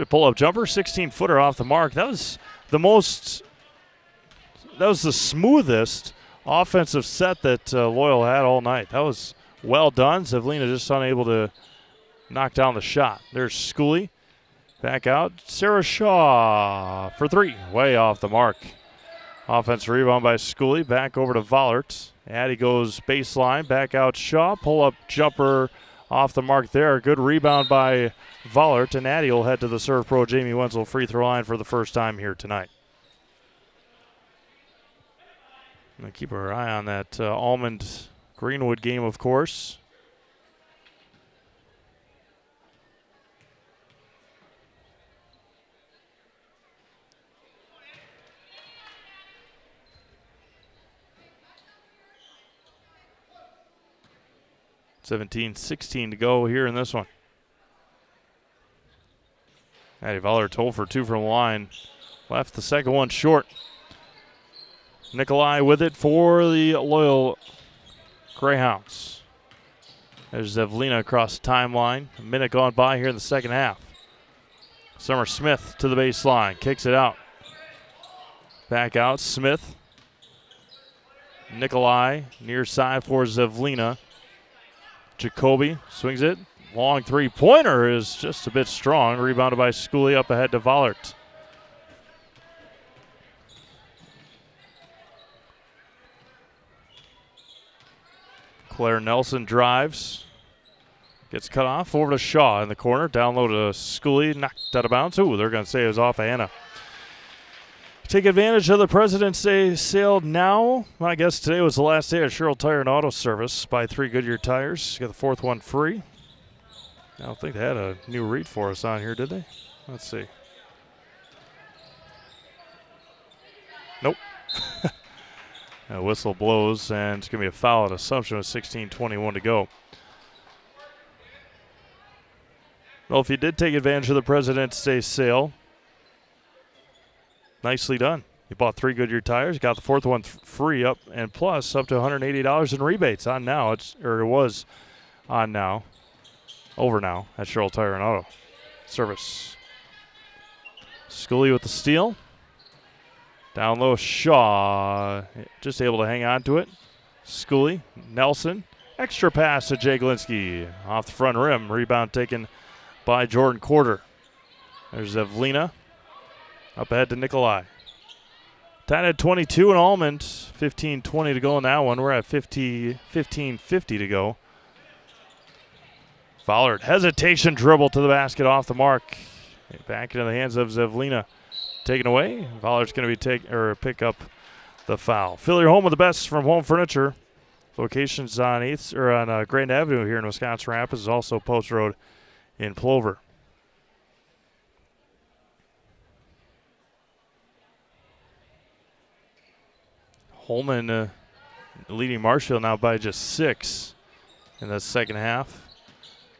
S1: Pull-up jumper, 16-footer off the mark. That was the smoothest offensive set that Loyal had all night. That was well done. Zevlina just unable to knock down the shot. There's Schooley. Back out. Sarah Shaw for three. Way off the mark. Offensive rebound by Schooley. Back over to Vollert. Addie goes baseline. Back out Shaw. Pull-up jumper off the mark there. Good rebound by Vollert. And Addie will head to the serve pro Jamie Wenzel free throw line for the first time here tonight. Gonna keep our eye on that Almond Greenwood game, of course. (17-16) to go here in this one. Addie Vollert told for two from the line. Left the second one short. Nikolai with it for the Loyal Greyhounds. There's Zevlina across the timeline. A minute gone by here in the second half. Summer Smith to the baseline. Kicks it out. Back out. Smith. Nikolai near side for Zevlina. Jacoby swings it. Long three-pointer is just a bit strong. Rebounded by Schooley up ahead to Vollert. Claire Nelson drives. Gets cut off over to Shaw in the corner. Down low to Schooley. Knocked out of bounds. Ooh, they're going to say it was off of Anna. Take advantage of the President's Day sale now. I guess today was the last day of Sherrill Tire and Auto Service. Buy 3 Goodyear tires. Get the fourth one free. I don't think they had a new read for us on here, did they? Let's see. Nope. A whistle blows, and it's going to be a foul at Assumption with 16:21 to go. Well, if you did take advantage of the President's Day sale, nicely done. You bought 3 Goodyear tires, got the fourth one free up, and plus up to $180 in rebates on now. It was on now, over now at Sherrill Tire and Auto Service. Schooley with the steal. Down low, Shaw just able to hang on to it. Schooley, Nelson, extra pass to Jay Glinski. Off the front rim, rebound taken by Jordan Quarter. There's Evlina. Up ahead to Nikolai. Tied at 22 in Almond. 15:20 to go in that one. We're at 15:50 to go. Vollert, hesitation dribble to the basket off the mark. Back into the hands of Zevlina. Taken away. Voller's going to pick up the foul. Fill your home with the best from Home Furniture. Locations on 8th or on Grand Avenue here in Wisconsin Rapids, also Post Road in Plover. Holman leading Marshfield now by just 6 in the second half.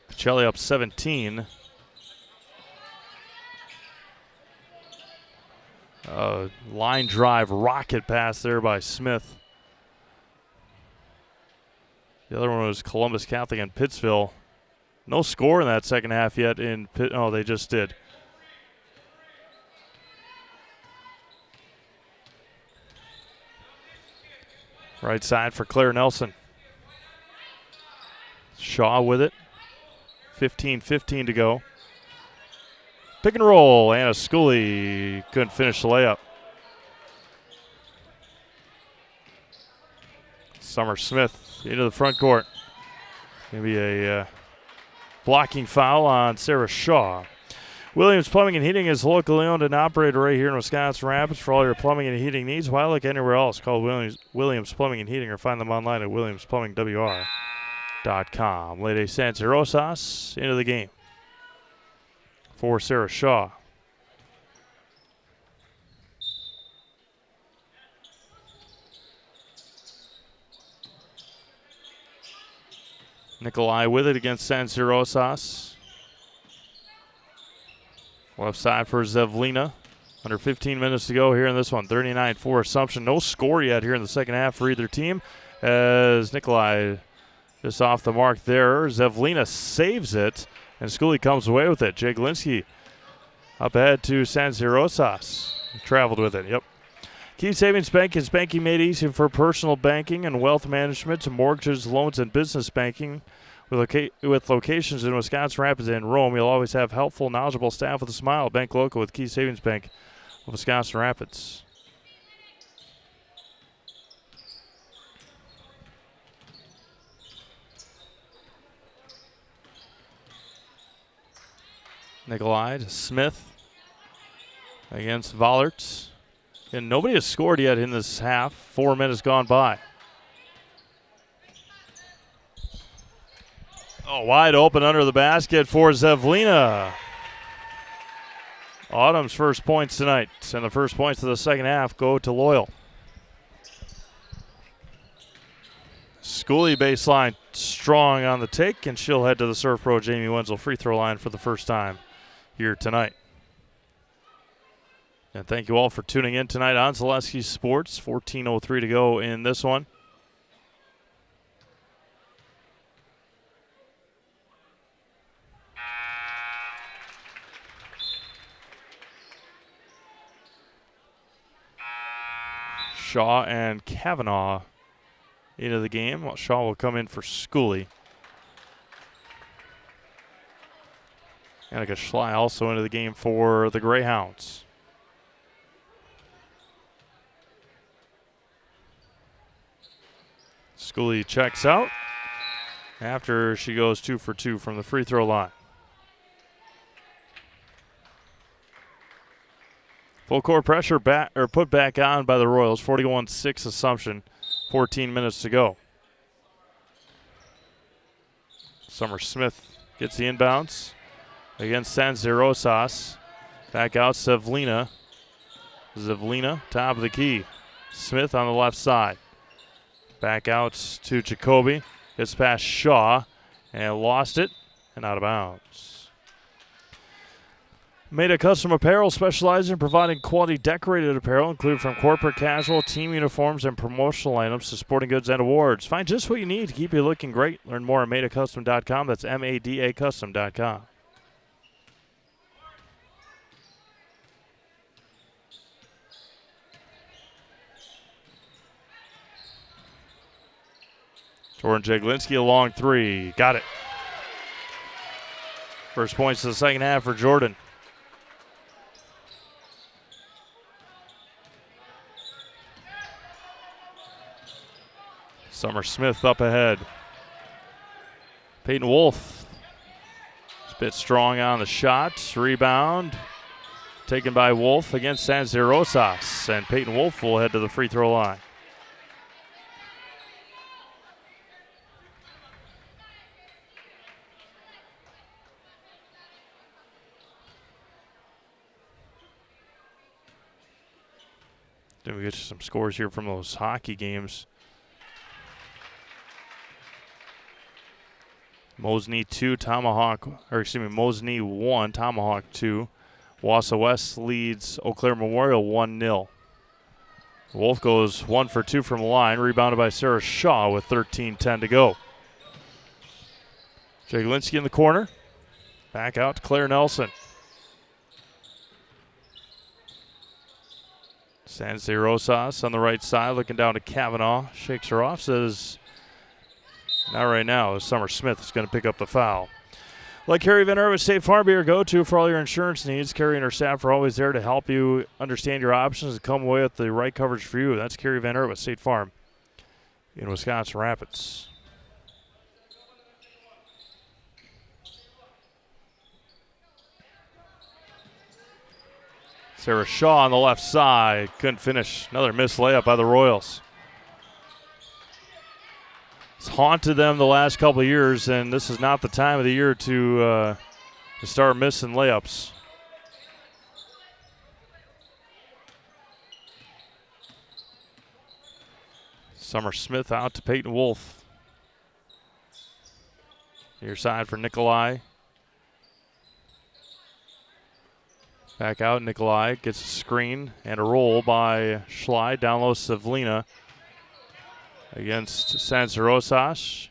S1: Pacelli up 17. Line drive rocket pass there by Smith. The other one was Columbus Catholic and Pittsville. No score in that second half yet in Pitt. Oh, they just did. Right side for Claire Nelson. Shaw with it. 15:15 to go. Pick and roll. Anna Scully couldn't finish the layup. Summer Smith into the front court. Maybe a blocking foul on Sarah Shaw. Williams Plumbing and Heating is locally owned and operated right here in Wisconsin Rapids for all your plumbing and heating needs. Why look anywhere else? Call Williams Plumbing and Heating or find them online at williamsplumbingwr.com. Lady San Rosas into the game for Sarah Shaw. Nikolai with it against San Rosas. Left side for Zevlina. Under 15 minutes to go here in this one. 39-4 Assumption. No score yet here in the second half for either team as Nikolai just off the mark there. Zevlina saves it, and Scully comes away with it. Jaglinski up ahead to San Rosas. Traveled with it, yep. Key Savings Bank is banking made easy for personal banking and wealth management, mortgages, loans, and business banking. With locations in Wisconsin Rapids and Rome, you'll always have helpful, knowledgeable staff with a smile. Bank local with Key Savings Bank of Wisconsin Rapids. Nikolai to Smith against Vollert. And nobody has scored yet in this half. 4 minutes gone by. Oh, wide open under the basket for Zevlina. Autumn's first points tonight, and the first points of the second half go to Loyal. Scully baseline strong on the take, and she'll head to the Surf Pro Jamie Wenzel free throw line for the first time here tonight. And thank you all for tuning in tonight on Zaleski Sports. 14:03 to go in this one. Shaw and Kavanaugh into the game. Well, Shaw will come in for Scully. Annika Schley also into the game for the Greyhounds. Scully checks out after she goes 2 for 2 from the free throw line. Full court pressure put back on by the Royals. 41-6 Assumption. 14 minutes to go. Summer Smith gets the inbounds against San Rosas. Back out Zevlina. Zevlina, top of the key. Smith on the left side. Back out to Jacoby. Gets past Shaw and lost it and out of bounds. Made Custom Apparel specializes in providing quality decorated apparel, including from corporate casual, team uniforms, and promotional items to sporting goods and awards. Find just what you need to keep you looking great. Learn more at madeacustom.com. That's MADAcustom.com. Jordan Jaglinski, a long three. Got it. First points of the second half for Jordan. Summer Smith up ahead. Peyton Wolf is a bit strong on the shot. Rebound taken by Wolf against San Rosas. And Peyton Wolf will head to the free throw line. Then we get you some scores here from those hockey games. Mosney 2, Mosney 1, Tomahawk 2. Wausau West leads Eau Claire Memorial 1-0. Wolf goes 1 for 2 from the line, rebounded by Sarah Shaw with 13:10 to go. Jaglinski in the corner. Back out to Claire Nelson. San Rosas on the right side, looking down to Kavanaugh. Shakes her off, says, not right now, as Summer Smith is going to pick up the foul. Let Carrie Van Erwin State Farm be your go-to for all your insurance needs. Carrie and her staff are always there to help you understand your options and come away with the right coverage for you. That's Carrie Van Erwin State Farm in Wisconsin Rapids. Sarah Shaw on the left side. Couldn't finish. Another missed layup by the Royals. It's haunted them the last couple of years, and this is not the time of the year to start missing layups. Summer Smith out to Peyton Wolf. Near side for Nikolai. Back out, Nikolai gets a screen and a roll by Schley. Down low, Savlina against Sanzarosas.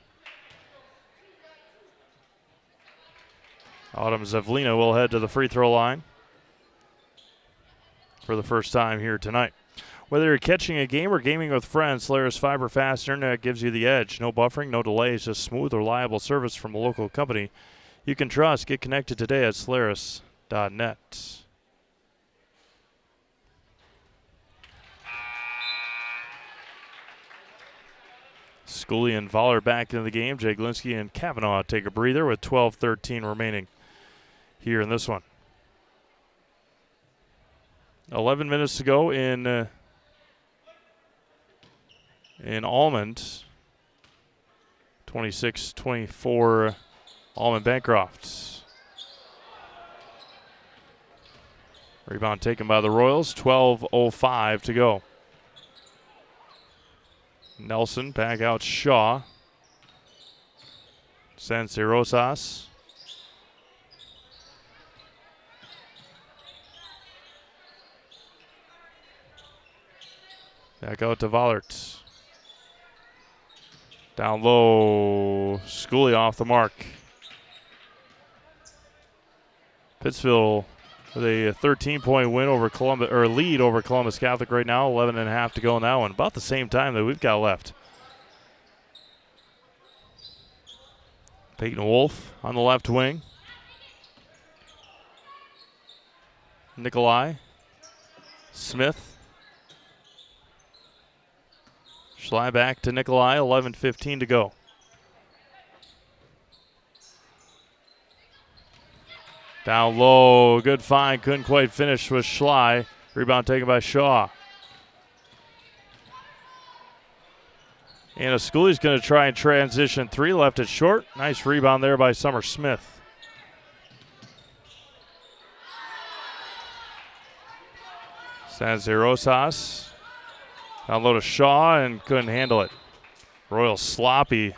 S1: Autumn Zavlina will head to the free throw line for the first time here tonight. Whether you're catching a game or gaming with friends, Solaris Fiber Fast Internet gives you the edge. No buffering, no delays, just smooth, reliable service from a local company you can trust. Get connected today at Solaris.net. Scully and Voller back into the game. Jaglinski and Kavanaugh take a breather with 12:13 remaining here in this one. 11 minutes to go in Almond. 26-24 Almond Bancroft. Rebound taken by the Royals. 12:05 to go. Nelson back out Shaw. Sanzarosas. Back out to Vollert. Down low, Scully off the mark. Pittsville with a 13-point win over Columbus, or lead over Columbus Catholic right now. 11.5 to go in that one. About the same time that we've got left. Peyton Wolf on the left wing. Nikolai. Smith. Schley back to Nikolai. 11:15 to go. Down low, good find, couldn't quite finish with Schley. Rebound taken by Shaw. And Scully's going to try and transition three, left it short. Nice rebound there by Summer Smith. Sanzarosas. Down low to Shaw and couldn't handle it. Royals sloppy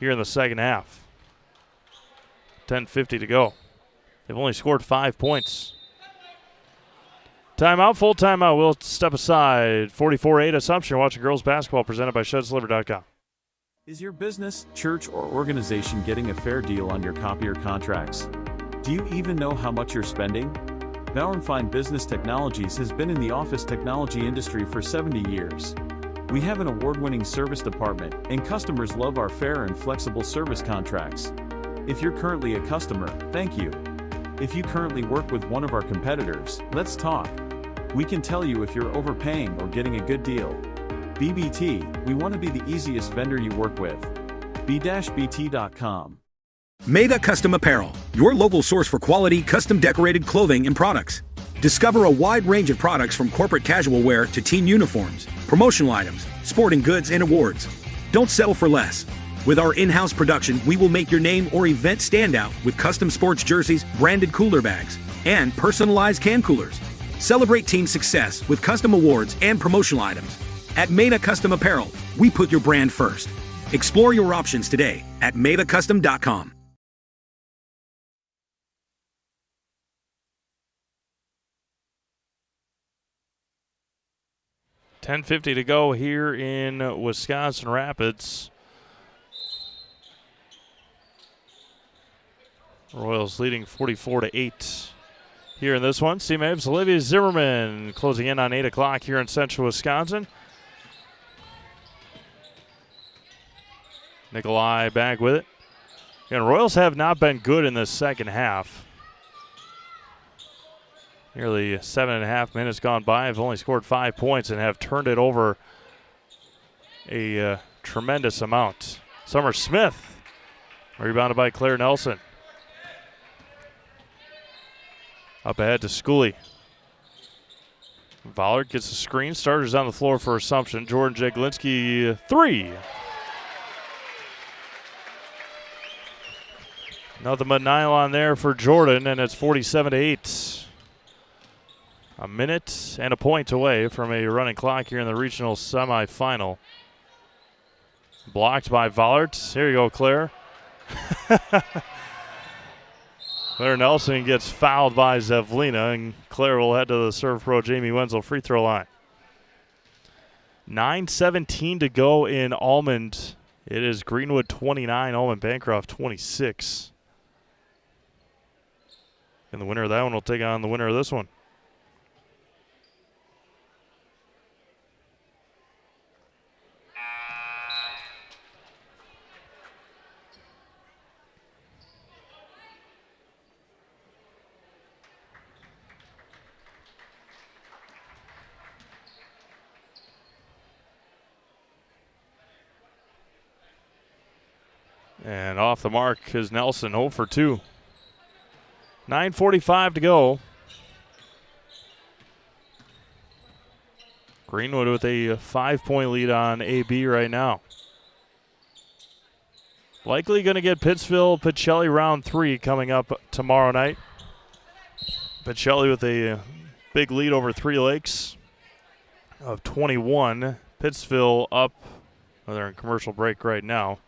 S1: here in the second half. 10:50 to go. They've only scored 5 points. Timeout, full timeout. We'll step aside. 44-8 Assumption. You're watching girls basketball presented by ShedsLiver.com.
S2: Is your business, church, or organization getting a fair deal on your copier contracts? Do you even know how much you're spending? Bauer & Fine Business Technologies has been in the office technology industry for 70 years. We have an award-winning service department, and customers love our fair and flexible service contracts. If you're currently a customer, thank you. If you currently work with one of our competitors, let's talk. We can tell you if you're overpaying or getting a good deal. BBT, we want to be the easiest vendor you work with. b-bt.com.
S3: Meda Custom Apparel, your local source for quality, custom decorated clothing and products. Discover a wide range of products from corporate casual wear to team uniforms, promotional items, sporting goods, and awards. Don't settle for less. With our in-house production, we will make your name or event stand out with custom sports jerseys, branded cooler bags, and personalized can coolers. Celebrate team success with custom awards and promotional items. At Meda Custom Apparel, we put your brand first. Explore your options today at medacustom.com.
S1: $10.50 to go here in Wisconsin Rapids. Royals leading 44-8 here in this one. C-Mavs Olivia Zimmerman closing in on 8 o'clock here in central Wisconsin. Nikolai back with it. And Royals have not been good in this second half. Nearly 7.5 minutes gone by. Have only scored 5 points and have turned it over a tremendous amount. Summer Smith, rebounded by Claire Nelson. Up ahead to Schooley. Vollard gets the screen. Starters on the floor for Assumption. Jordan Jaglinski, 3. Nothing but nylon there for Jordan, and it's 47-8. A minute and a point away from a running clock here in the regional semifinal. Blocked by Vollard. Here you go, Claire. Claire Nelson gets fouled by Zevlina, and Claire will head to the Serve Pro Jamie Wenzel free throw line. 9:17 to go in Almond. It is Greenwood 29, Almond Bancroft 26. And the winner of that one will take on the winner of this one. And off the mark is Nelson, 0 for 2. 9:45 to go. Greenwood with a 5-point lead on AB right now. Likely going to get Pittsville Pacelli round 3 coming up tomorrow night. Pacelli with a big lead over Three Lakes of 21. Pittsville up. Well, they're in commercial break right now.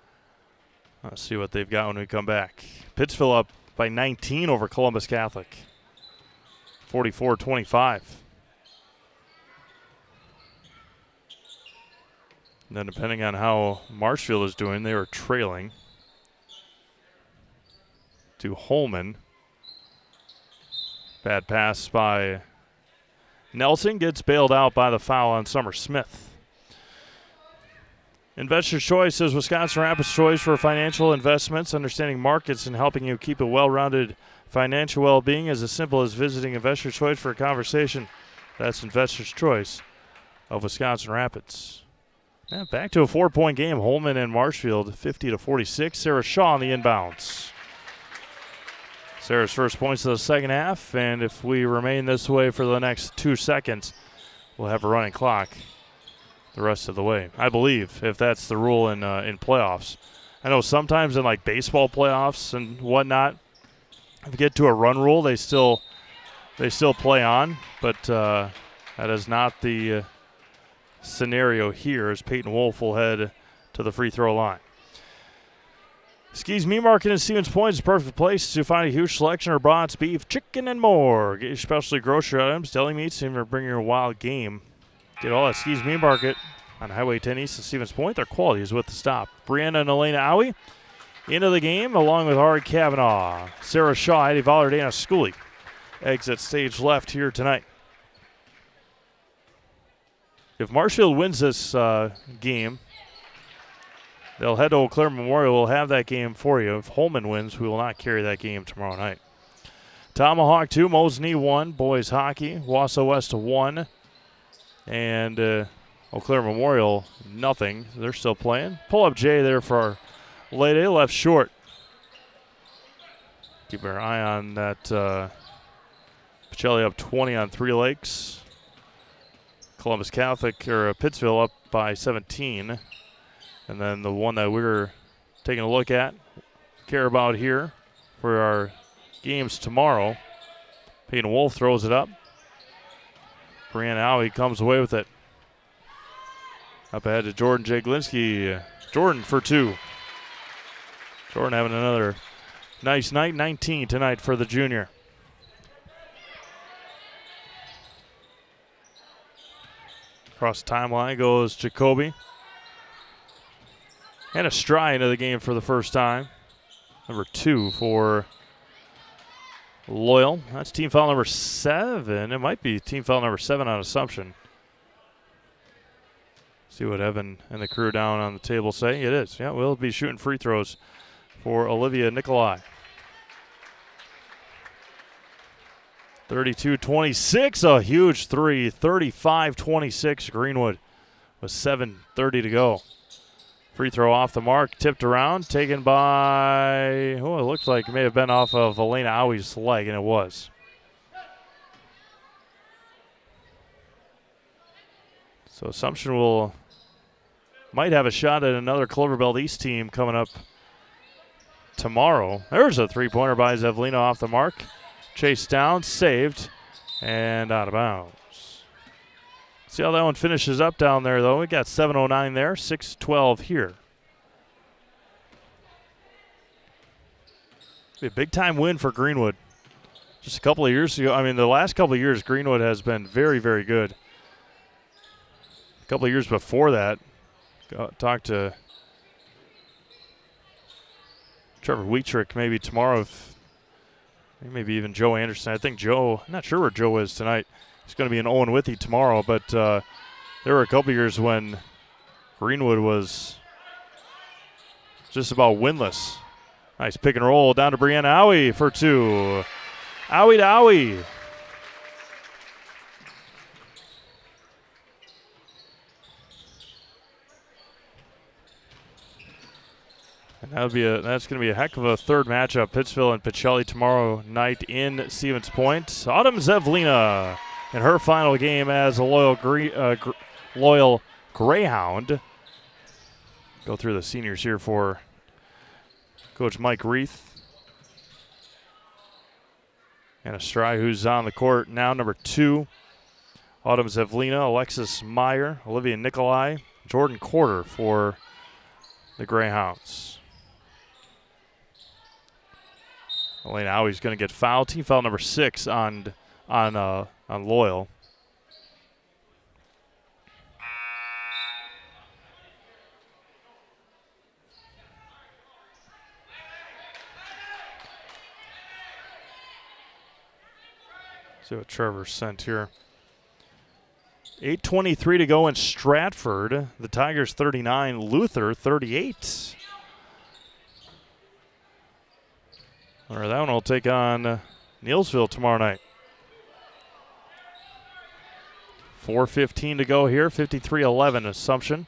S1: Let's see what they've got when we come back. Pittsville up by 19 over Columbus Catholic. 44-25. And then depending on how Marshfield is doing, they were trailing to Holman. Bad pass by Nelson, gets bailed out by the foul on Summer Smith. Investor's Choice is Wisconsin Rapids' choice for financial investments. Understanding markets and helping you keep a well-rounded financial well-being is as simple as visiting Investor's Choice for a conversation. That's Investor's Choice of Wisconsin Rapids. Yeah, back to a 4-point game. Holman and Marshfield 50-46. Sarah Shaw on the inbounds. Sarah's first points of the second half, and if we remain this way for the next 2 seconds, we'll have a running clock the rest of the way, I believe, if that's the rule in playoffs. I know sometimes in like baseball playoffs and whatnot, if you get to a run rule, they still play on, but that is not the scenario here, as Peyton Wolf will head to the free throw line. Ski's Meat Market in Stevens Point is the perfect place to find a huge selection of brats, beef, chicken, and more. Get your specialty grocery items, deli meats, and bring your wild game. Get all at Ski's Meat Market on Highway 10 East in Stevens Point. Their quality is with the stop. Brianna and Elena Owie into the game, along with Ari Kavanaugh. Sarah Shaw, Eddie Vollard, Anna Schooley exit stage left here tonight. If Marshfield wins this game, they'll head to Eau Claire Memorial. We'll have that game for you. If Holman wins, we will not carry that game tomorrow night. Tomahawk 2, Mosney 1, boys hockey. Wausau West 1. And Eau Claire Memorial, nothing. They're still playing. Pull up Jay there for our late A, left short. Keep our eye on that. Pacelli up 20 on Three Lakes. Columbus Catholic, or Pittsville up by 17. And then the one that we're taking a look at, care about here for our games tomorrow. Peyton Wolf throws it up. Brianna Owie comes away with it. Up ahead to Jordan Jaglinski. Jordan for 2. Jordan having another nice night. 19 tonight for the junior. Across the timeline goes Jacoby. And a stride into the game for the first time. Number 2 for Loyal. That's team foul number 7. It might be team foul number 7 on Assumption. See what Evan and the crew down on the table say. It is. Yeah, we'll be shooting free throws for Olivia Nikolai. 32-26, a huge three. 35-26 Greenwood with 7:30 to go. Free throw off the mark, tipped around, taken by, it looked like it may have been off of Elena Owy's leg, and it was. So Assumption might have a shot at another Cloverbelt East team coming up tomorrow. There's a three-pointer by Zevlina off the mark. Chased down, saved, and out of bounds. See how that one finishes up down there, though. We got 7:09 there, 6:12 here. Be a big-time win for Greenwood. Just a couple of years ago, the last couple of years, Greenwood has been very, very good. A couple of years before that, talked to Trevor Wietrich maybe tomorrow, maybe even Joe Anderson. I think Joe, I'm not sure where Joe is tonight. He's going to be in Owen Withy tomorrow, but there were a couple years when Greenwood was just about winless. Nice pick and roll down to Brianna Owie for two. Owie to Owie. And that's going to be a heck of a third matchup. Pittsville and Pacelli tomorrow night in Stevens Point. Autumn Zevlina in her final game as a loyal Greyhound. Go through the seniors here for Coach Mike Reith. And Astrai, who's on the court now, number 2. Autumn Zevlina, Alexis Meyer, Olivia Nikolai, Jordan Corder for the Greyhounds. Elena Owie's going to get fouled. Team foul number 6 on Loyal. See what Trevor sent here. 8:23 to go in Stratford. The Tigers 39, Luther 38. Or that one will take on Neelsville tomorrow night. 4:15 to go here, 53-11 Assumption.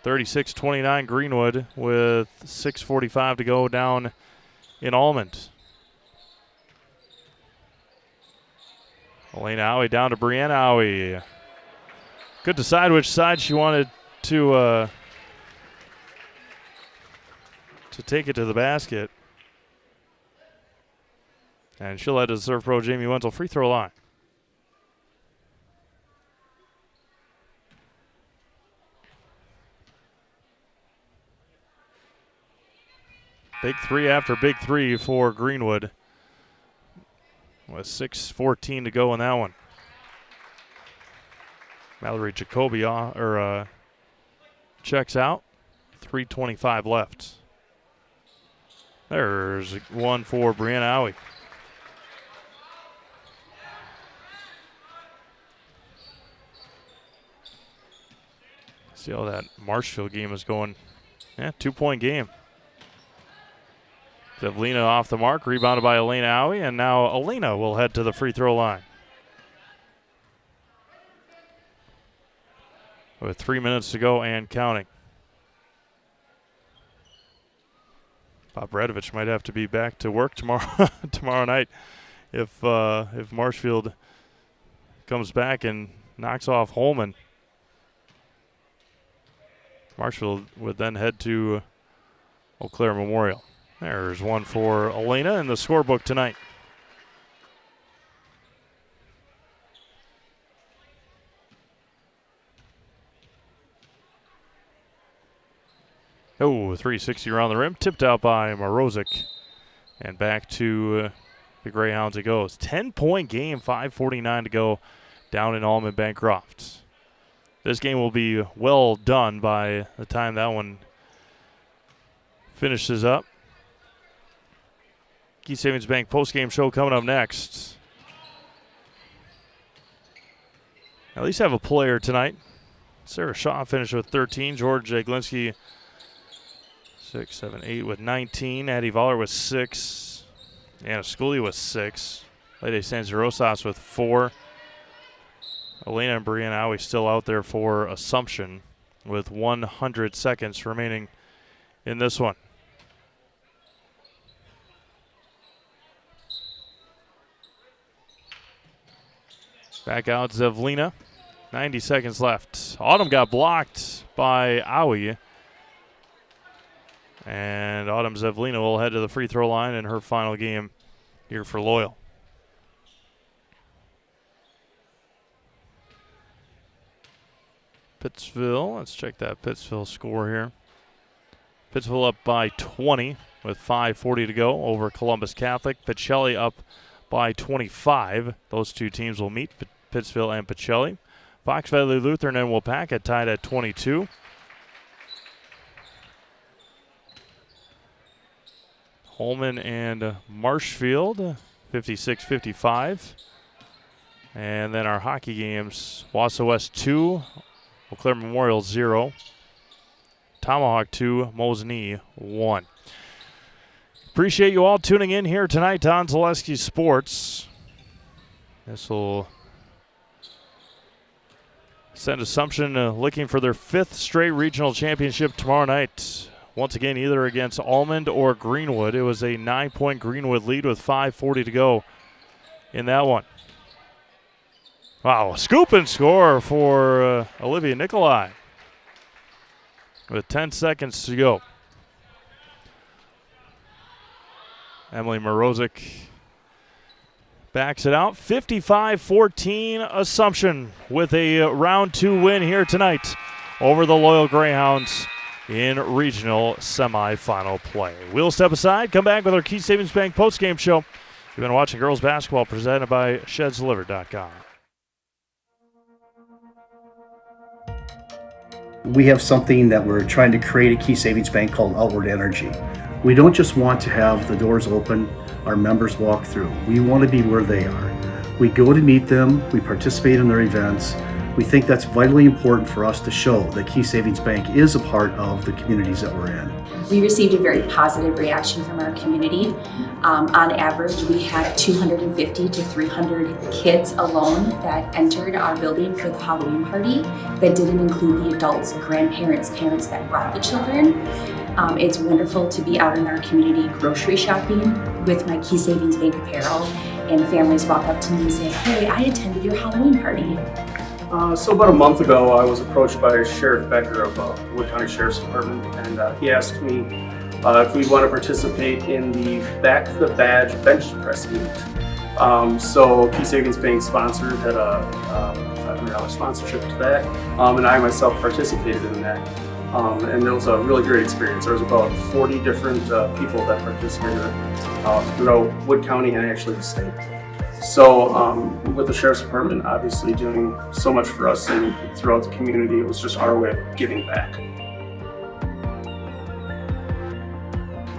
S1: 36-29 Greenwood with 6:45 to go down in Almond. Elena Owie down to Brianna Owie. Could decide which side she wanted to take it to the basket. And she'll head to the serve pro Jamie Wenzel free throw line. Big three after big three for Greenwood. With 6:14 to go in that one. Mallory Jacoby checks out. 3:25 left. There's one for Brianna Owie. See how that Marshfield game is going. Yeah, 2-point game. Zevlina off the mark, rebounded by Elena Owie, and now Elena will head to the free throw line. With 3 minutes to go and counting. Bob Radovich might have to be back to work tomorrow night if Marshfield comes back and knocks off Holman. Marshfield would then head to Eau Claire Memorial. There's one for Elena in the scorebook tonight. Oh, 360 around the rim. Tipped out by Morozic. And back to the Greyhounds it goes. 10-point game, 5:49 to go down in Almond Bancroft. This game will be well done by the time that one finishes up. Key Savings Bank postgame show coming up next. At least have a player tonight. Sarah Shaw finished with 13. George Glinski 6, 7, 8 with 19. Addie Voller with 6. Anna Scully with 6. Lady San Rosas with 4. Elena and Brianna Aui still out there for Assumption with 100 seconds remaining in this one. Back out Zevlina. 90 seconds left. Autumn got blocked by Aui. And Autumn Zevlina will head to the free throw line in her final game here for Loyal. Pittsville, let's check that Pittsville score here. Pittsville up by 20 with 5:40 to go over Columbus Catholic. Pacelli up by 25. Those two teams will meet, Pittsville and Pacelli. Fox Valley Lutheran and Wapaka tied at 22. Holman and Marshfield, 56-55. And then our hockey games, Wausau West 2, Eau Claire Memorial 0. Tomahawk 2, Mosney 1. Appreciate you all tuning in here tonight on Zaleski Sports. This will send Assumption looking for their 5th straight regional championship tomorrow night. Once again, either against Almond or Greenwood. It was a 9-point Greenwood lead with 5:40 to go in that one. Wow, scoop and score for Olivia Nikolai with 10 seconds to go. Emily Morozic backs it out. 55-14 Assumption with a round 2 win here tonight over the Loyal Greyhounds in regional semifinal play. We'll step aside, come back with our Key Savings Bank postgame show. You've been watching girls basketball presented by ShedsDelivered.com.
S4: We have something that we're trying to create at Key Savings Bank called Outward Energy. We don't just want to have the doors open, our members walk through. We want to be where they are. We go to meet them, we participate in their events. We think that's vitally important for us to show that Key Savings Bank is a part of the communities that we're in.
S5: We received a very positive reaction from our community. On average, we had 250 to 300 kids alone that entered our building for the Halloween party. That didn't include the adults, grandparents, parents that brought the children. It's wonderful to be out in our community grocery shopping with my Key Savings Bank apparel, and families walk up to me and say, "Hey, I attended your Halloween party."
S6: So about a month ago, I was approached by Sheriff Becker of Wood County Sheriff's Department, and he asked me if we'd want to participate in the Back the Badge bench press meet. So Key Savings Bank sponsored, had a $500 sponsorship to that, and I myself participated in that. And it was a really great experience. There was about 40 different people that participated throughout Wood County and actually the state. So with the Sheriff's Department obviously doing so much for us and throughout the community, it was just our way of giving back.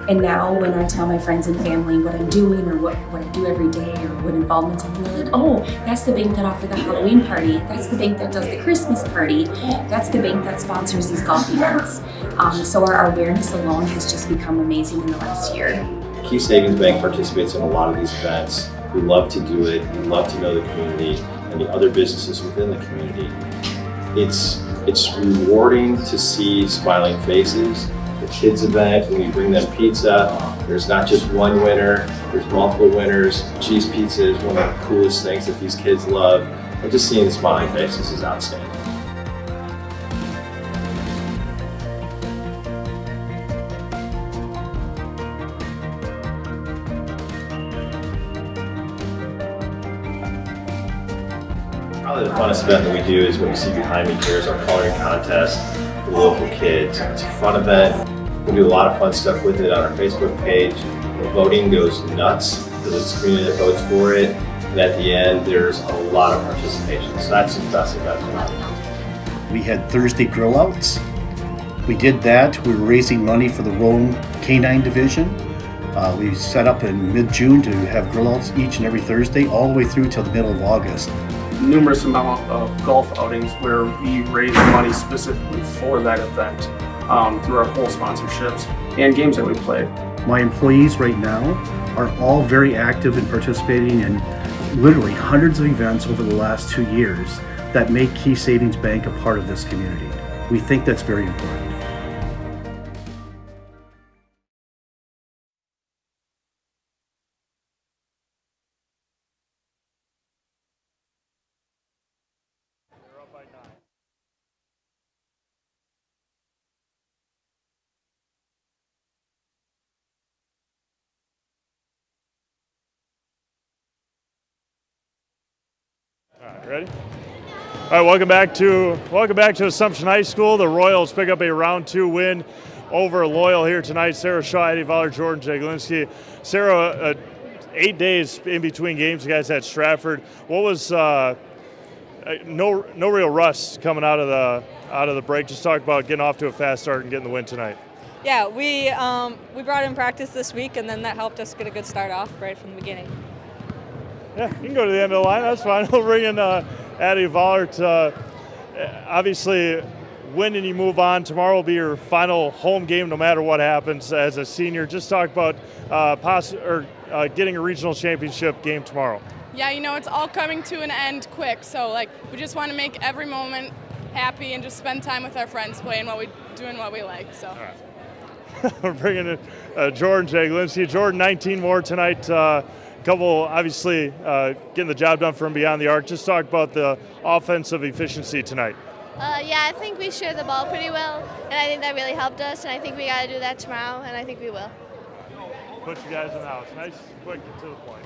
S5: And now when I tell my friends and family what I'm doing or what I do every day or what involvements I'm in, they're like, "Oh, that's the bank that offered the Halloween party. That's the bank that does the Christmas party. That's the bank that sponsors these golf events." So our awareness alone has just become amazing in the last year.
S7: Key Savings Bank participates in a lot of these events. We love to do it. We love to know the community and the other businesses within the community. It's rewarding to see smiling faces. The kids event, when you bring them pizza, there's not just one winner, there's multiple winners. Cheese pizza is one of the coolest things that these kids love. And just seeing the smiling faces is outstanding. Probably the funnest event that we do is what you see behind me here is our coloring contest for local kids. It's a fun event. We do a lot of fun stuff with it on our Facebook page. The voting goes nuts because it's the community that votes for it. And at the end, there's a lot of participation. So that's the best event.
S4: We had Thursday grill outs. We did that. We were raising money for the Rome Canine Division. We set up in mid-June to have grill outs each and every Thursday all the way through till the middle of August.
S6: Numerous amount of golf outings where we raise money specifically for that event through our whole sponsorships. and games that we play.
S4: My employees right now are all very active in participating in literally hundreds of events over the last 2 years that make Key Savings Bank a part of this community. We think that's very important.
S1: All right, ready? All right, welcome back to Assumption High School. The Royals pick up a round 2 win over Loyal here tonight. Sarah Shaw, Eddie Voller, Jordan Jaglinski. Sarah, 8 days in between games. You guys had Stratford. What was no real rust coming out of the break? Just talk about getting off to a fast start and getting the win tonight.
S8: Yeah, we brought in practice this week, and then that helped us get a good start off right from the beginning.
S1: Yeah, you can go to the end of the line. That's fine. We'll bring in Addie Vollert. Obviously, win and you move on. Tomorrow will be your final home game no matter what happens as a senior. Just talk about getting a regional championship game tomorrow.
S9: Yeah, it's all coming to an end quick. So, we just want to make every moment happy and just spend time with our friends doing what we like. So.
S1: All right. We're bringing in Jordan Jaglinski. Jordan, 19 more tonight. Couple, obviously, getting the job done from beyond the arc. Just talk about the offensive efficiency tonight.
S10: Yeah, I think we shared the ball pretty well, and I think that really helped us, and I think we got to do that tomorrow, and I think we will.
S1: Put you guys in the house. Nice, quick, and to the point.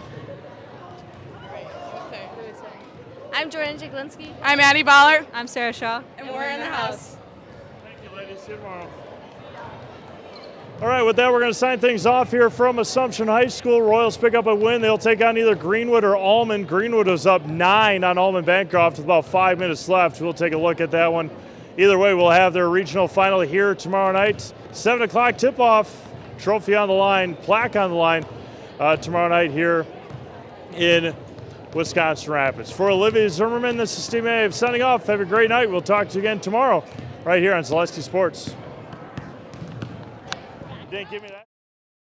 S10: I'm Jordan Jaglinski.
S9: I'm Addie Voller.
S8: I'm Sarah Shaw.
S9: And we're in the house.
S1: Thank you, ladies. See you tomorrow. All right, with that, we're going to sign things off here from Assumption High School. Royals pick up a win. They'll take on either Greenwood or Almond. Greenwood was up 9 on Almond Bancroft with about 5 minutes left. We'll take a look at that one. Either way, we'll have their regional final here tomorrow night. 7 o'clock tip-off, trophy on the line, plaque on the line tomorrow night here in Wisconsin Rapids. For Olivia Zimmerman, this is Steve May signing off. Have a great night. We'll talk to you again tomorrow right here on Zaleski Sports. Didn't give me that.